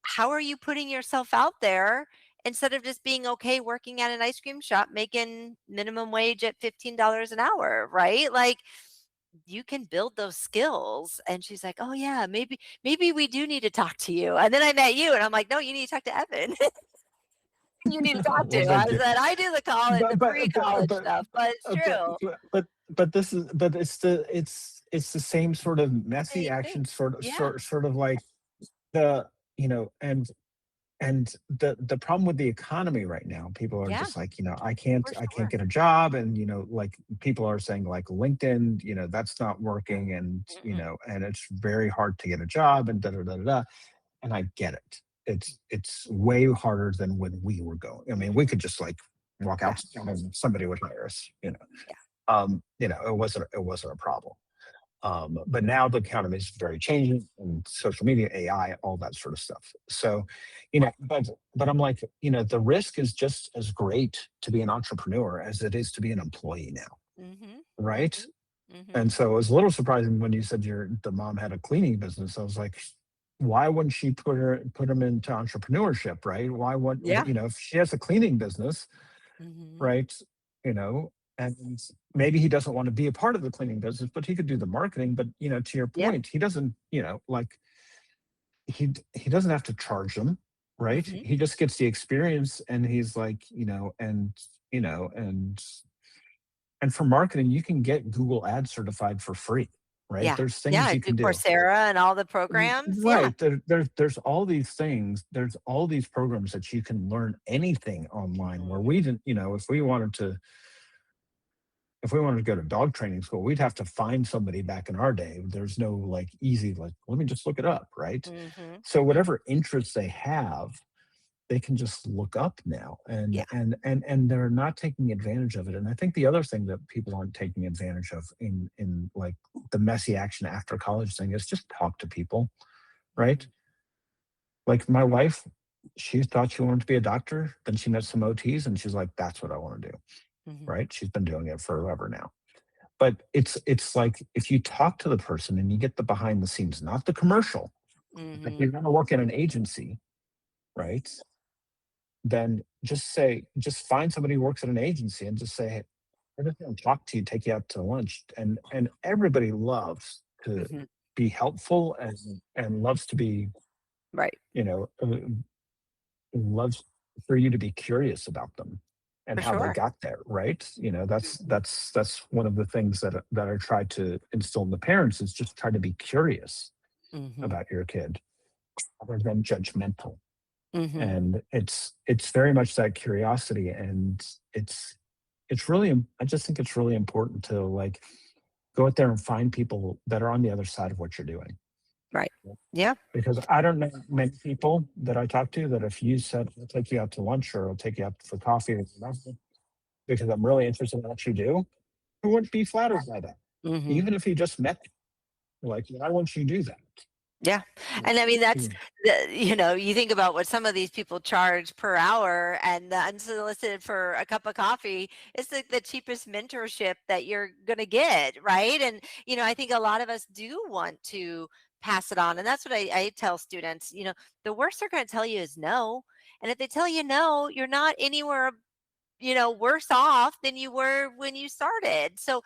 how are you putting yourself out there instead of just being okay working at an ice cream shop making minimum wage at $15 an hour, right? Like you can build those skills." And she's like, "Oh yeah, maybe we do need to talk to you." And then I met you and I'm like, "No, you need to talk to Evan." You need to talk Well, to. I thank you. said, I do the college, But the but but pre-college but stuff, but it's uh, but true. but this is but it's the same sort of messy Same thing. action, Yeah. sort of like the and the problem with the economy right now, people are Yeah, just like, for I can't sure. get a job, and like people are saying like LinkedIn, that's not working, and Mm-mm. and it's very hard to get a job, and da da da da. Da. And I get it. It's way harder than when we were going. I mean, we Mhm. could just like walk Yeah, outside and somebody would hire us. yeah. It wasn't a problem. But now the economy is very changing, and social media, AI, all that sort of stuff. So, but I'm like, the risk is just as great to be an entrepreneur as it is to be an employee now, Mhm. right? Mhm. Mhm. And so it was a little surprising when you said the mom had a cleaning business. I was like, why wouldn't she put him into entrepreneurship, right? Why would Yeah. if she has a cleaning business, Mhm. right? You know, and maybe he doesn't want to be a part of the cleaning business, but he could do the marketing. But to your Yeah. point, he doesn't, like he doesn't have to charge them, right? Mhm. He just gets the experience, and he's like, you know, and and for marketing, you can get Google Ad certified for free. right? Yeah. There's things Yeah. you Do can do. Coursera and all the programs. Yeah. Right. There's all these things. There's all these programs that you can learn anything online where we Mhm. didn't, if we wanted to go to dog training school, we'd have to find somebody back in our day. There's no like easy, like, let me just look it up, right? Mhm. So Mhm. whatever interests they have, they can just look up now, and Yeah. they're not taking advantage of it. And I think the other thing that people aren't taking advantage of in like the messy action after college thing is just talk to people, right? Mhm. Like my wife, she thought she wanted to be a doctor, then she met some OTs and she's like, that's what I want to do, Mhm. right? She's been doing it forever now. But it's like if you talk to the person and you get the behind the scenes, not the commercial, if Mhm. you're going to work in an agency, right? Then just find somebody who works at an agency and just say, hey, I just want to talk to you, take you out to lunch. And everybody loves to Mhm. be helpful and loves to be, Right. you know, loves for you to be curious about them and For how they sure. got there, right? That's Mhm. one of the things that I try to instill in the parents is just try to be curious Mhm. about your kid rather than judgmental. Mhm. And it's very much that curiosity, and it's really I just think it's really important to like go out there and find people that are on the other side of what you're doing. Right. Yeah. Because I don't know many people that I talk to that if you said, I'll take you out to lunch or I'll take you out for coffee or whatever, because I'm really interested in what you do, who wouldn't be flattered by that? Mhm. Even if you just met, like, why won't you do that? Yeah. And I mean, that's Mm. you think about what some of these people charge per hour and the unsolicited for a cup of coffee is the cheapest mentorship that you're going to get. Right. And, I think a lot of us do want to pass it on. And that's what I tell students, the worst they're going to tell you is no. And if they tell you no, you're not anywhere worse off than you were when you started. So,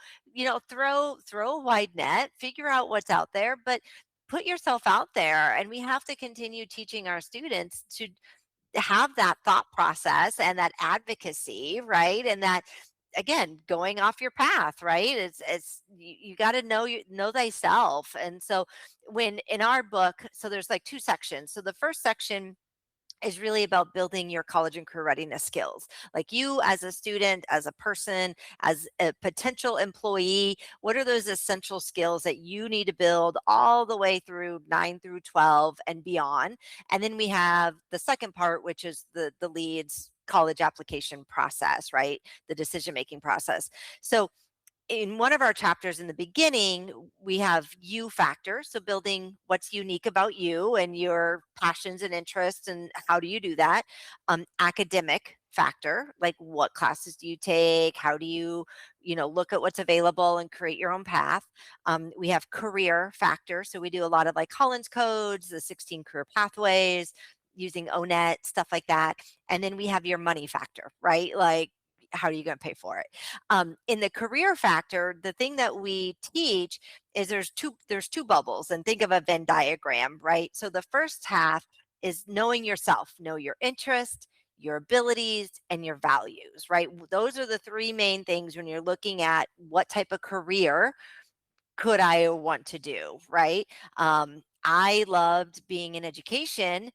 throw a wide net, figure out what's out there, but put yourself out there. And we have to continue teaching our students to have that thought process and that advocacy, right? And that again, going off your path, right? It's you got to know thyself. And so when in our book, so there's like two sections. So the first section is really about building your college and career readiness skills. Like you as a student, as a person, as a potential employee, what are those essential skills that you need to build all the way through 9 through 12 and beyond? And then we have the second part, which is the leads college application process, right? The decision making process. So in one of our chapters in the beginning, we have you factor. So building what's unique about you and your passions and interests, and how do you do that? Academic factor, like what classes do you take? How do you, look at what's available and create your own path? We have career factor. So we do a lot of like Collins codes, the 16 career pathways, using ONET, stuff like that. And then we have your money factor, right? Like, how are you going to pay for it? In the career factor, the thing that we teach is there's two bubbles, and think of a Venn diagram, right? So the first half is knowing yourself, know your interest, your abilities, and your values, right? Those are the three main things when you're looking at what type of career could I want to do, right? I loved being in education.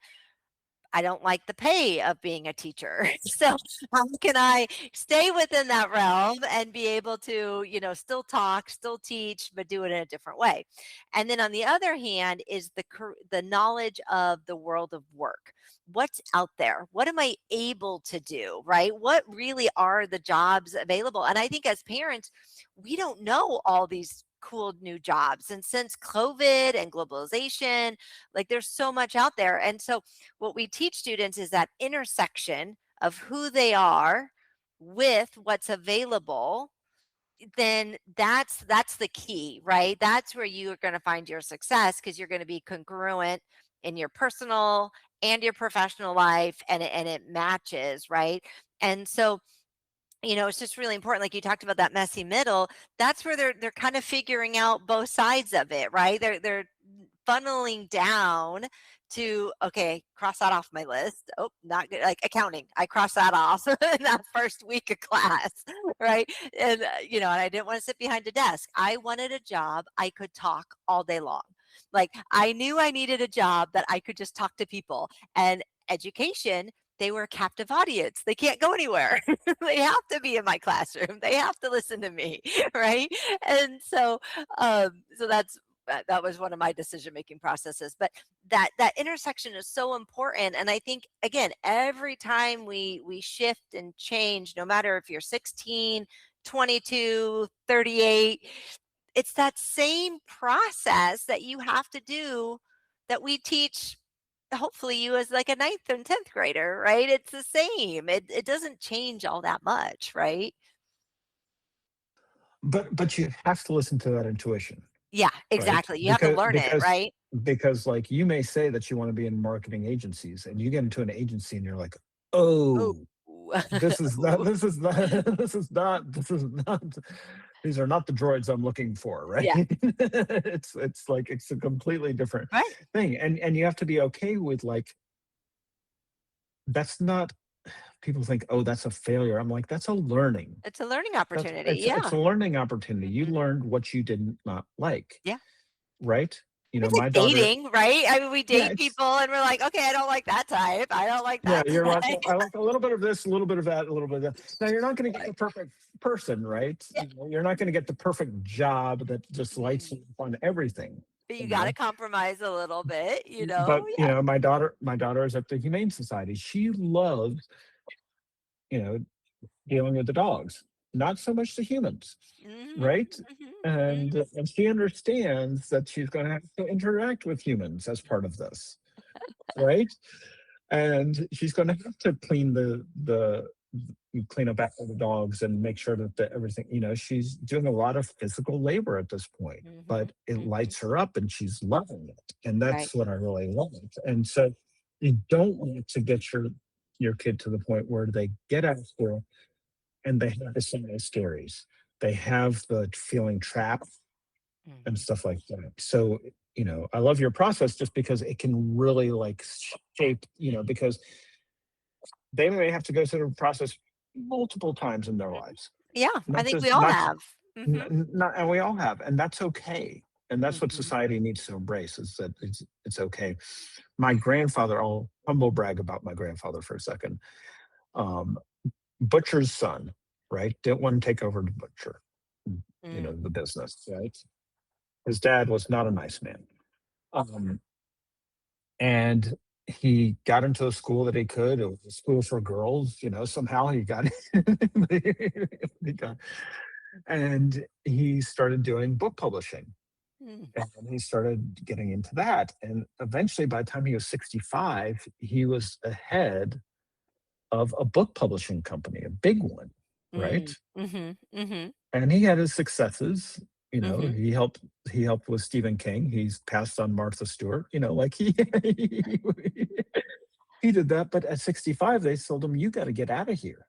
I don't like the pay of being a teacher. So how can I stay within that realm and be able to, still talk, still teach, but do it in a different way? And then on the other hand is the knowledge of the world of work. What's out there? What am I able to do? Right? What really are the jobs available? And I think as parents, we don't know all these cool new jobs. And since COVID and globalization, like there's so much out there. And so what we teach students is that intersection of who they are with what's available. Then that's the key, right? That's where you are going to find your success, because you're going to be congruent in your personal and your professional life, and it matches, right? And so it's just really important, like you talked about that messy middle. That's where they're kind of figuring out both sides of it, right? They're funneling down to, okay, cross that off my list. Oh, not good. Like accounting, I crossed that off in that first week of class, right? And, and I didn't want to sit behind a desk. I wanted a job I could talk all day long. Like I knew I needed a job that I could just talk to people. And education, they were a captive audience. They can't go anywhere. They have to be in my classroom. They have to listen to me, right? And so that was one of my decision making processes. But that intersection is so important. And I think again, every time we shift and change, no matter if you're 16, 22, 38, it's that same process that you have to do that we teach hopefully you as like a ninth and 10th grader, right? It's the same. It doesn't change all that much, right? But you have to listen to that intuition, Yeah, right? exactly. You have to learn it, right? Because like you may say that you want to be in marketing agencies and you get into an agency and you're like, oh, Oh. this is not these are not the droids I'm looking for, right? Yeah, It's like it's a completely different right. thing. And you have to be okay with like that's not people think, oh, that's a failure. I'm like, that's a learning. It's a learning That's opportunity. it's Yeah. a learning opportunity. You Mhm. learned what you did not like, Yeah. right? It's like My daughter, dating, right? I mean, we yeah, date it's people and we're like, okay, I don't like that type. I don't like yeah, that you're like, type. I like a little bit of this, a little bit of that, a little bit of that. Now you're not going to get Right. the perfect person, right? Yeah. You're not going to get the perfect job that just lights Mhm. you up on everything, But you you got to know. compromise a little bit, But Yeah. my daughter is at the Humane Society. She loves, you know, dealing with the dogs, not so much the humans, Mhm. right? Mhm. Mhm. And she understands that she's going to have to interact with humans as part of this, right? And she's going to have to clean up after the dogs and make sure that everything, she's doing a lot of physical labor at this point, Mhm. but it Mhm. lights her up and she's loving it. And Right. that's what I really love. And so you don't want to get your kid to the point where they get out of school and they have the same scaries. They have the feeling trapped and Mhm. stuff like that. So, I love your process just because it can really like shape, because they may have to go through the process multiple times in their Mhm. lives. Yeah, I Not think we just all not have. Mhm. not and we all have, and that's okay. And that's what Mhm. society needs to embrace is that it's okay. My grandfather, I'll humble brag about my grandfather for a second. Um, butcher's son, right? Didn't want to take over the butcher, Mm. the business, right? His dad was not a nice man. Um, and he got into a school that he could. It was a school for girls, somehow he got he got and he started doing book publishing. Mm. And he started getting into that. And eventually, by the time he was 65, he was ahead of a book publishing company, a big one, right? Mm. Mhm. Mhm. And he had his successes. Mhm. He helped with Stephen King. He's passed on Martha Stewart. Like he did that. But at 65, they told him, "You got to get out of here,"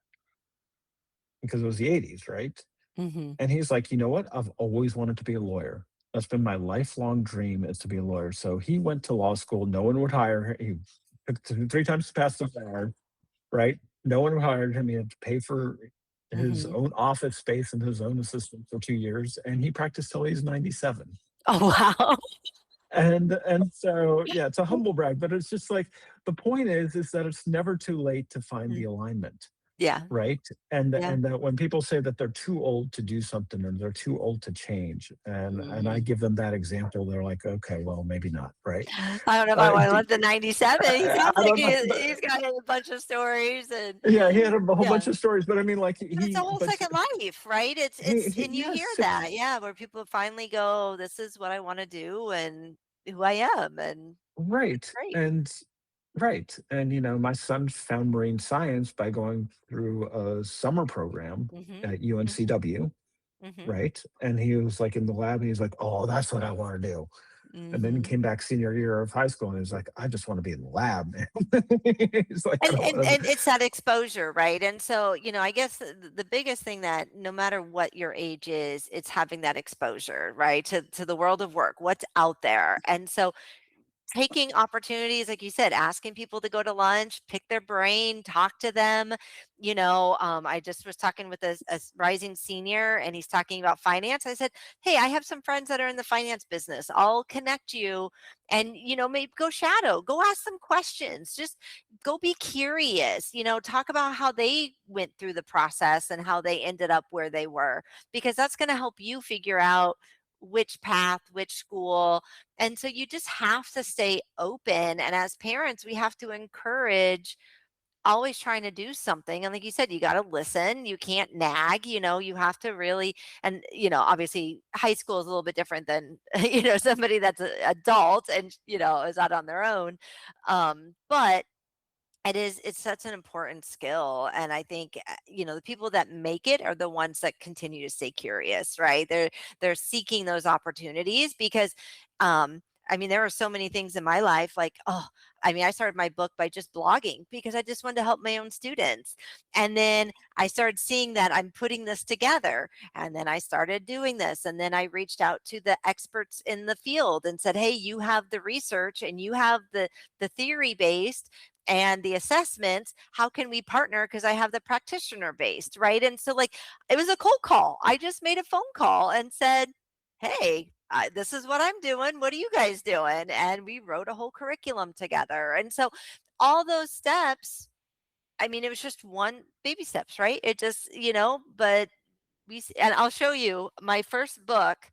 because it was the 80s, right? Mhm. And he's like, "You know what? I've always wanted to be a lawyer. That's been my lifelong dream is to be a lawyer." So he went to law school. No one would hire him. He took three times to pass the bar, right? No one hired him. He had to pay for his Mhm. own office space and his own assistant for 2 years, and he practiced till he's 97. Oh, wow. And so yeah, it's a humble brag, but it's just like the point is that it's never too late to find the Mm. alignment. Yeah. Right? And Yeah. and that when people say that they're too old to do something or they're too old to change, and I Mhm. give them that example, they're like, "Okay, well, maybe not," right? I don't know if I wanna D live to 97. He sounds I like don't know, he's got a bunch of stories and yeah, he had a whole yeah. bunch of stories, but I mean, like, But it's a whole second life, right? he And you hear yes, that, yeah, where people finally go, "This is what I wanna do and who I am," and it's right, great. and right, and, my son found marine science by going through a summer program Mhm. at Mhm. UNCW, Mhm. right? And he was, like, in the lab, and he's like, "Oh, that's what I wanna do." And then he Mhm. came back senior year of high school and he was like, I just want to be in the lab, man. He's like, I And, don't and want and to. it's that exposure, right? And so, I guess the biggest thing, that no matter what your age is, it's having that exposure, right? To the world of work, what's out there. And so taking opportunities, like you said, asking people to go to lunch, pick their brain, talk to them. I just was talking with a rising senior, and he's talking about finance. I said, hey, I have some friends that are in the finance business. I'll connect you, and maybe go shadow, go ask some questions, just go be curious, talk about how they went through the process and how they ended up where they were, because that's going to help you figure out which path, which school. And so you just have to stay open. And as parents, we have to encourage always trying to do something. And like you said, you got to listen. You can't nag, you have to really, and, obviously high school is a little bit different than, somebody that's an adult and, is out on their own. But it's such an important skill, and I think, the people that make it are the ones that continue to stay curious, right? They're seeking those opportunities because, I mean, there are so many things in my life, like, I mean, I started my book by just blogging because I just wanted to help my own students. And then I started seeing that I'm putting this together, and then I started doing this, and then I reached out to the experts in the field and said, "Hey, you have the research and you have the theory based and the assessments. How can we partner? Because I have the practitioner based," right? And so, like, it was a cold call. I just made a phone call and said, "Hey, this is what I'm doing. What are you guys doing?" And we wrote a whole curriculum together. And so, all those steps, I mean, it was just one baby steps, right? It just, but and I'll show you my first book.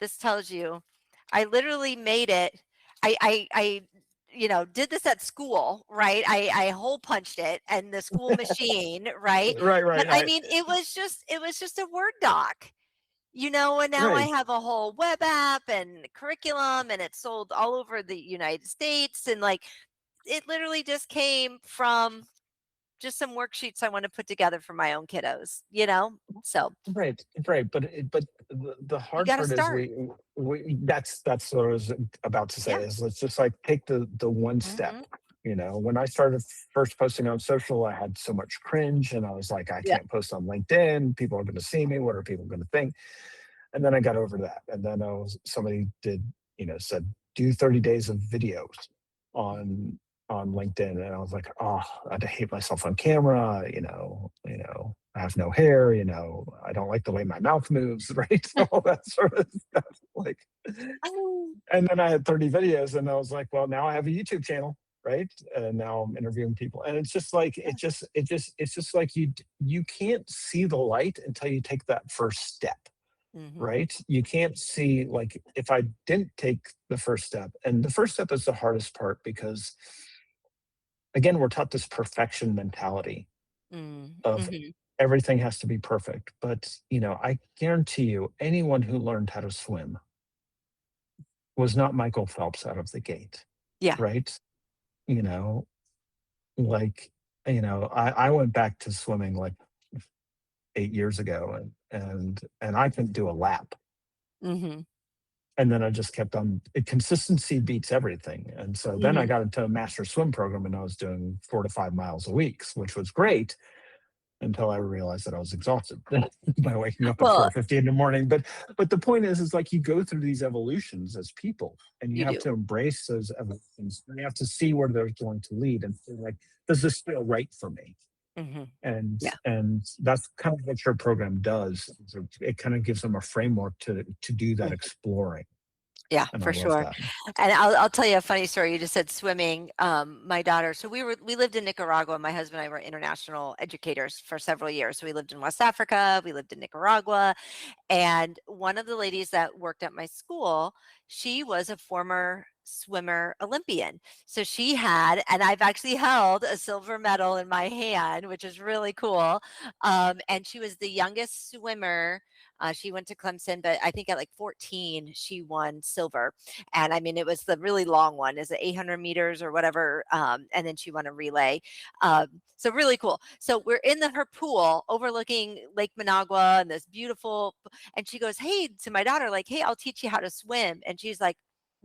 This tells you, I literally made it. I did this at school, right? I hole punched it and the school machine, right? Right, But right, I right, mean, it was just a Word doc, and now I right. have a whole web app and curriculum, and it's sold all over the United States. And, like, it literally just came from just some worksheets I want to put together for my own kiddos. So Right, right, but the you hard got to part is start. that's what I was about to say Yeah. is let's just like take the one step. Hmm. When I started first posting on social, I had so much cringe, and I was like, I Yeah. can't post on LinkedIn. People are going to see me. What are people going to think? And then I got over that, and then somebody did said do 30 days of videos on LinkedIn, and I was like, oh, I hate myself on camera. I have no hair. I don't like the way my mouth moves, right? All that sort of stuff. Like, Oh, and then I had 30 videos, and I was like, well, now I have a YouTube channel, right? And now I'm interviewing people, and it's just like it's just like you can't see the light until you take that first step, mhm. right? You can't see, like, if I didn't take the first step, and the first step is the hardest part because, again, we're taught this perfection mentality Mm, of mhm. everything has to be perfect. But, I guarantee you, anyone who learned how to swim was not Michael Phelps out of the gate, Yeah. right? You know, like, I went back to swimming like 8 years ago, and I couldn't do a lap. Mhm. And then I just kept on consistency beats everything. And so then I Mhm. got into a master swim program, and I was doing 4 to 5 miles a week, which was great until I realized that I was exhausted by waking up at Well, 4:50 in the morning. But the point is like you go through these evolutions as people, and you you have do. to embrace those evolutions. And you have to see where they're going to lead, and feel like, does this feel right for me? Mhm. And Yeah. and that's kind of what your program does. So it kind of gives them a framework to do that Mhm. exploring, Yeah, and I for love sure. that. And I'll tell you a funny story. You just said swimming. My daughter, so we lived in Nicaragua. My husband and I were international educators for several years. So we lived in West Africa, we lived in Nicaragua, and one of the ladies that worked at my school, she was a former swimmer Olympian. So she had, and I've actually held a silver medal in my hand, which is really cool. And she was the youngest swimmer. She went to Clemson, but I think at like 14, she won silver. And I mean, it was the really long one. Is it 800 meters or whatever? And then she won a relay. So really cool. So we're in her pool overlooking Lake Managua and this beautiful, and she goes, "Hey," to my daughter, like, "Hey, I'll teach you how to swim." And she's like,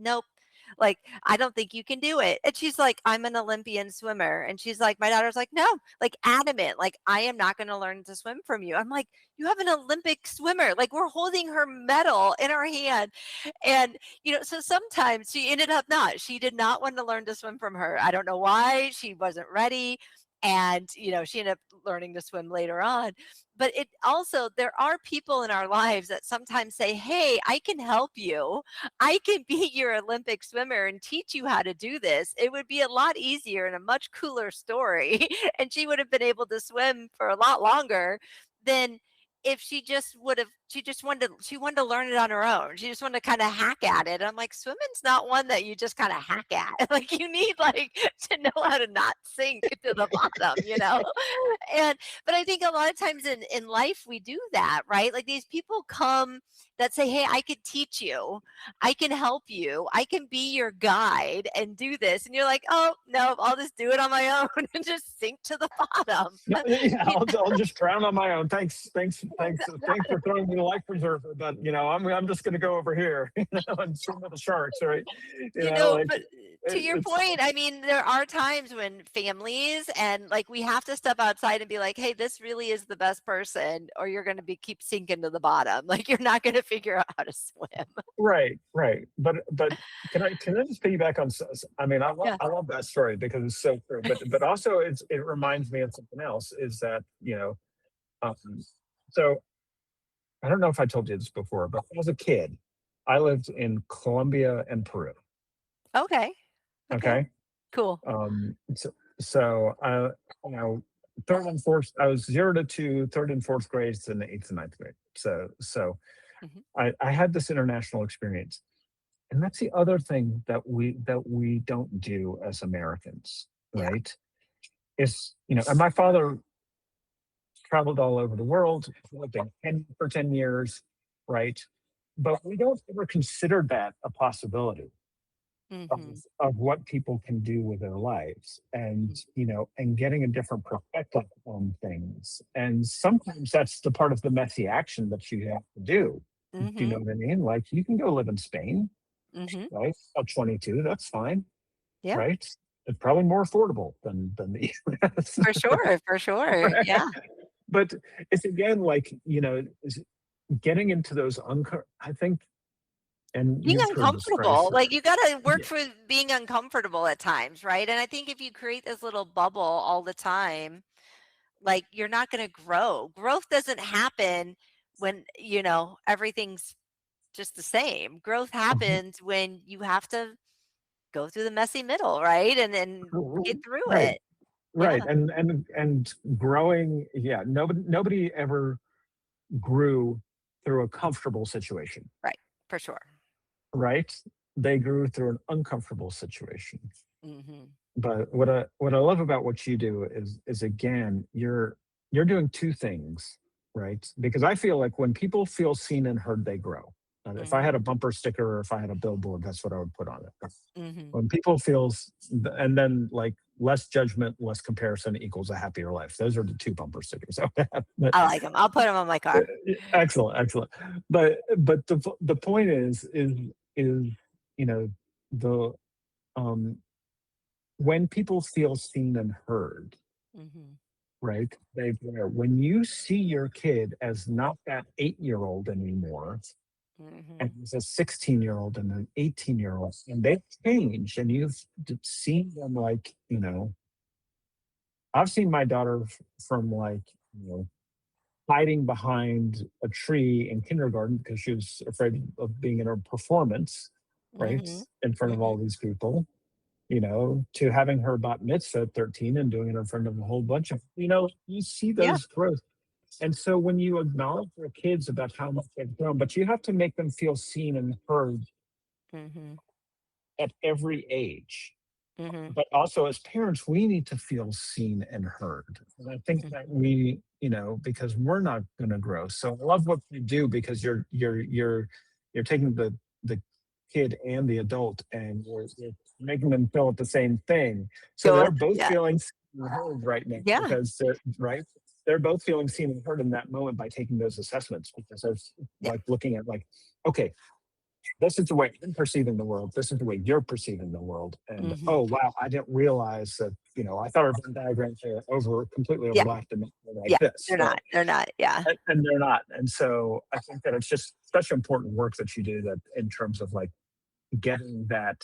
nope. Like, I don't think you can do it. And she's like, I'm an Olympian swimmer. And she's like, my daughter's like, no, like adamant, like, I am not going to learn to swim from you. I'm like, you have an Olympic swimmer. Like, we're holding her medal in our hand. And, so sometimes she ended up not. She did not want to learn to swim from her. I don't know why. She wasn't ready. And, she ended up learning to swim later on. But it also, there are people in our lives that sometimes say, hey, I can help you. I can be your Olympic swimmer and teach you how to do this. It would be a lot easier and a much cooler story. And she would have been able to swim for a lot longer than if she wanted to learn it on her own. She just wanted to kind of hack at it. I'm like, swimming's not one that you just kind of hack at. Like, you need like to know how to not sink to the bottom. And but I think a lot of times in life we do that, right? Like, these people come that say, hey, I could teach you, I can help you, I can be your guide and do this. And you're like, oh no, I'll just do it on my own and just sink to the bottom. Yeah, You I'll just drown on my own. Thanks for throwing me the life preserver, but I'm just going to go over here, and swim with the sharks, right? Like but to your it's point, I mean, there are times when families and like we have to step outside and be like, hey, this really is the best person, or you're going to be keep sinking to the bottom. Like, you're not going to figure out how to swim. right, right. But can I just piggyback on? I mean, Yeah. I love that story because it's so true. But also it reminds me of something else. Is that um, so I don't know if I told you this before, but as a kid, I lived in Colombia and Peru. Okay. Okay. Okay. Cool. So you know, third and fourth, I was 0 to 2, third and fourth grades, and the eighth and ninth grade. So Hmm. I had this international experience, and that's the other thing that we don't do as Americans, Yeah. right? Is and my father traveled all over the world, lived in Kenya for 10 years, right? But we don't ever consider that a possibility of, Hmm. of what people can do with their lives, and getting a different perspective on things. And sometimes that's the part of the messy action that you have to do. Do you know Hmm. what I mean? Like, you can go live in Spain, Hmm. right, at 22, that's fine, Yeah. right? It's probably more affordable than the US. For sure. For sure. Yeah. But it's again like, getting into those I think, and Being you've heard this phrase. uncomfortable, like, you gotta work Yeah. for being uncomfortable at times, right? And I think if you create this little bubble all the time, like, you're not gonna grow. Growth doesn't happen when, everything's just the same. Growth Mhm. happens when you have to go through the messy middle, right? And then get through Right, it. right. Yeah. And growing, yeah, nobody ever grew through a comfortable situation, Right. For sure. right? They grew through an uncomfortable situation. Mhm. But what I love about what you do is again, you're doing two things, right? Because I feel like when people feel seen and heard, they grow. And if I Mhm. had a bumper sticker or if I had a billboard, that's what I would put on it. Mhm. When people feels, and then like less judgment, less comparison equals a happier life. Those are the two bumper stickers. But I like them. 'Em. I'll put them on my uh, car. excellent, excellent. But the point is you know the um when people feel seen and heard, Mhm. right? When you see your kid as not that 8-year-old anymore, and Mhm. as a 16-year-old and an 18-year-old, and they've changed, and you've seen them like, I've seen my daughter from like, hiding behind a tree in kindergarten because she was afraid of being in a performance, right, Mhm. in front of all Mhm. these people, to having her bat mitzvah at 13 and doing it in front of a whole bunch of, you see Yeah. those growth. And so when you acknowledge your kids about how much they've grown, but you have to make them feel seen and heard Mhm. at every age. Mhm. But also as parents, we need to feel seen and heard. And I think Mhm. that because we're not going to grow. So I love what you do because you're taking the kid and the adult and you're making them feel the same thing. So Go they're with it. both Yeah. feeling seen and heard right now Yeah. because they're right. They're both feeling seen and heard in that moment by taking those assessments because I was Yeah. like looking at like, okay, this is the way I'm perceiving the world. This is the way you're perceiving the world. And Hmm. oh wow, I didn't realize that. I thought our Venn diagrams are completely Yeah. overlapped and like Yeah. this, They're right? not. They're not. Yeah. And they're not. And so I think that it's just such important work that you do, that in terms of like getting that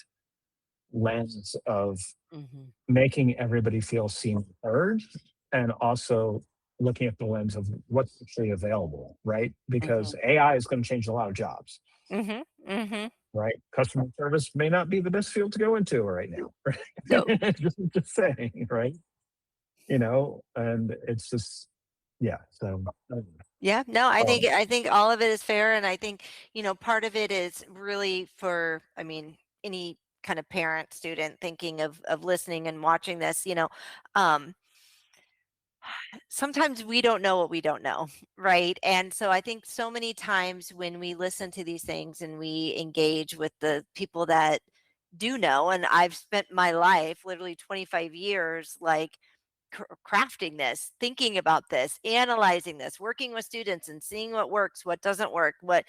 lens of Hmm. making everybody feel seen and heard, and also looking at the lens of what's actually available, right? Hmm. Because AI is going to change a lot of jobs, Hmm. Hmm. right? Customer service may not be the best field to go into right now. No. Right? just saying, right? And it's just, yeah. So, Yeah, no, um, I think all of it is fair, and I think, part of it is really for, I mean, any kind of parent, student thinking of listening and watching this, um, sometimes we don't know what we don't know, right? And so I think so many times when we listen to these things and we engage with the people that do know, and I've spent my life, literally 25 years, like crafting this, thinking about this, analyzing this, working with students and seeing what works, what doesn't work, what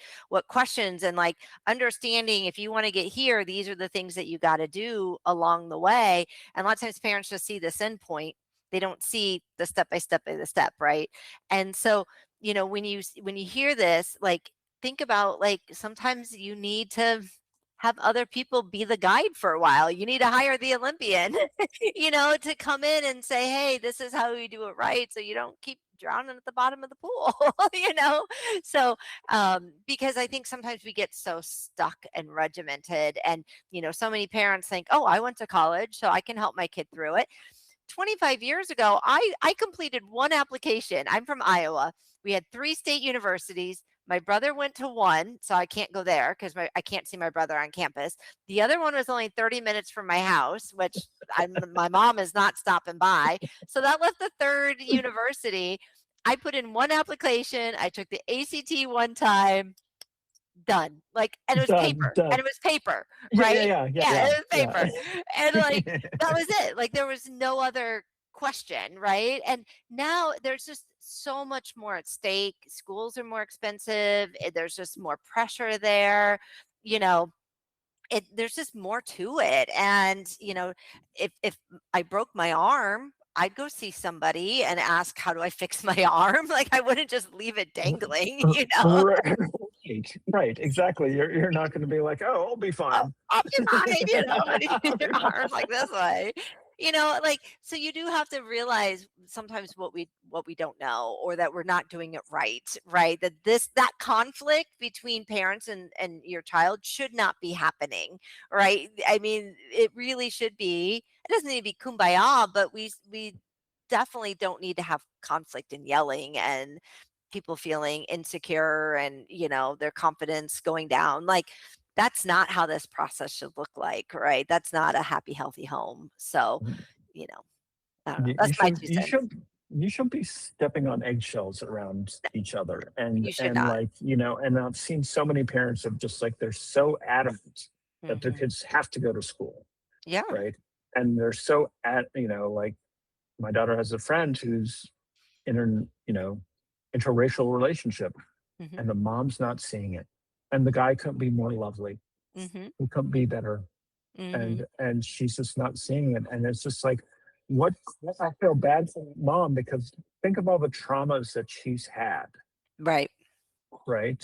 questions, and like understanding if you want to get here, these are the things that you got to do along the way. And a lot of times parents just see this end point. They don't see the step by the step, right? And so, when you hear this, like think about, like, sometimes you need to have other people be the guide for a while. You need to hire the Olympian, to come in and say, hey, this is how we do it right. So you don't keep drowning at the bottom of the pool, you know? So, because I think sometimes we get so stuck and regimented, and, so many parents think, oh, I went to college, so I can help my kid through it. 25 years ago, I completed one application. I'm from Iowa. We had 3 state universities. My brother went to one, so I can't go there because I can't see my brother on campus. The other one was only 30 minutes from my house, which my mom is not stopping by. So that left the third university. I put in one application. I took the ACT one time, done. Like, and it was done, paper, and done. it was paper, Yeah, yeah, right? yeah, yeah, Yeah, yeah, it was paper. And like yeah. that was it. Like there was no other question, right? And now there's just so much more at stake. Schools are more expensive. There's just more pressure there. You know, there's just more to it. And, if I broke my arm, I'd go see somebody and ask, how do I fix my arm? Like I wouldn't just leave it dangling, you know? Right, right, exactly. You're not going to be like, oh, I'll be Oh, fine. I'll be fine, and I'll be your arm fine. like this way. Like, so you do have to realize sometimes what we don't know, or that we're not doing it right, right? That conflict between parents and your child should not be happening, right? I mean, it really should be. It doesn't need to be kumbaya, but we definitely don't need to have conflict and yelling and people feeling insecure and, their confidence going down. Like that's not how this process should look like, right? That's not a happy, healthy home. So, you know, I don't know. You, That's you my should 2 you cents. should you should be stepping on eggshells around each other, and You should and not. like and I've seen so many parents of just like they're so adamant that their Hmm. kids have to go to school, Yeah. right? And they're so like my daughter has a friend who's in an interracial relationship, Hmm. and the mom's not seeing it, and the guy couldn't be more lovely, Hmm. he couldn't be better, Hmm. and she's just not seeing it, and it's just like what I feel bad for mom, because think of all the traumas that she's had, Right. right?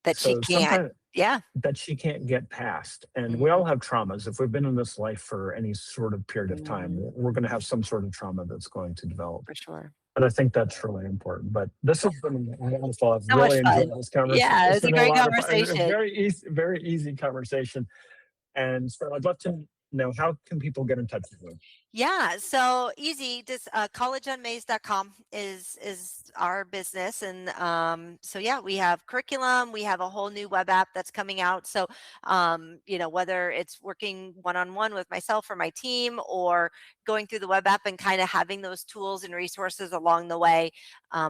That she So can't. sometimes Yeah, that she can't get past, and we hmm, all have traumas. If we've been in this life for any sort of period of time, hmm, we're going to have some sort of trauma that's going to develop. for sure. And I think that's really important. But this has been wonderful. I've So much really enjoyed fun. this conversation. Yeah, It's it's a been a great lot of fun. It's conversation. very easy conversation. And so I'd love to know, how can people get in touch with you? Yeah, so easy. Just collegeunmazed.com is our business, and so yeah, we have curriculum. We have a whole new web app that's coming out. So whether it's working one on one with myself or my team, or going through the web app and kind of having those tools and resources along the way,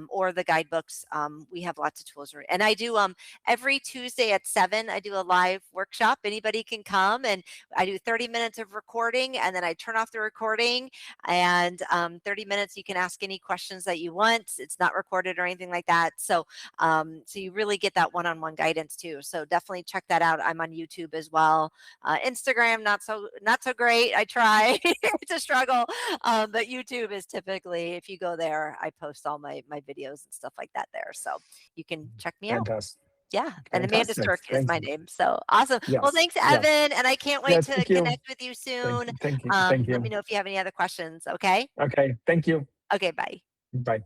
or the guidebooks, we have lots of tools. And I do every Tuesday at 7. I do a live workshop. Anybody can come, and I do 30 minutes minutes of recording, and then I turn off the recording, and 30 minutes you can ask any questions that you want. It's not recorded or anything like that. So so you really get that one-on-one guidance too. So definitely check that out. I'm on YouTube as well. Instagram, not so great. I try. It's a struggle. But YouTube is typically, if you go there, I post all my videos and stuff like that there. So you can check me out. Fantastic. Yeah, and Amanda Fantastic. Sterk is Thank my you. name. So awesome. Well, Yes. thanks, Yes. Evan, and I can't wait Yes. to Thank you. connect with you soon. Thank you. Thank Let me you. know if you have any other questions. Okay. Okay. Thank you. Okay. Bye. Bye.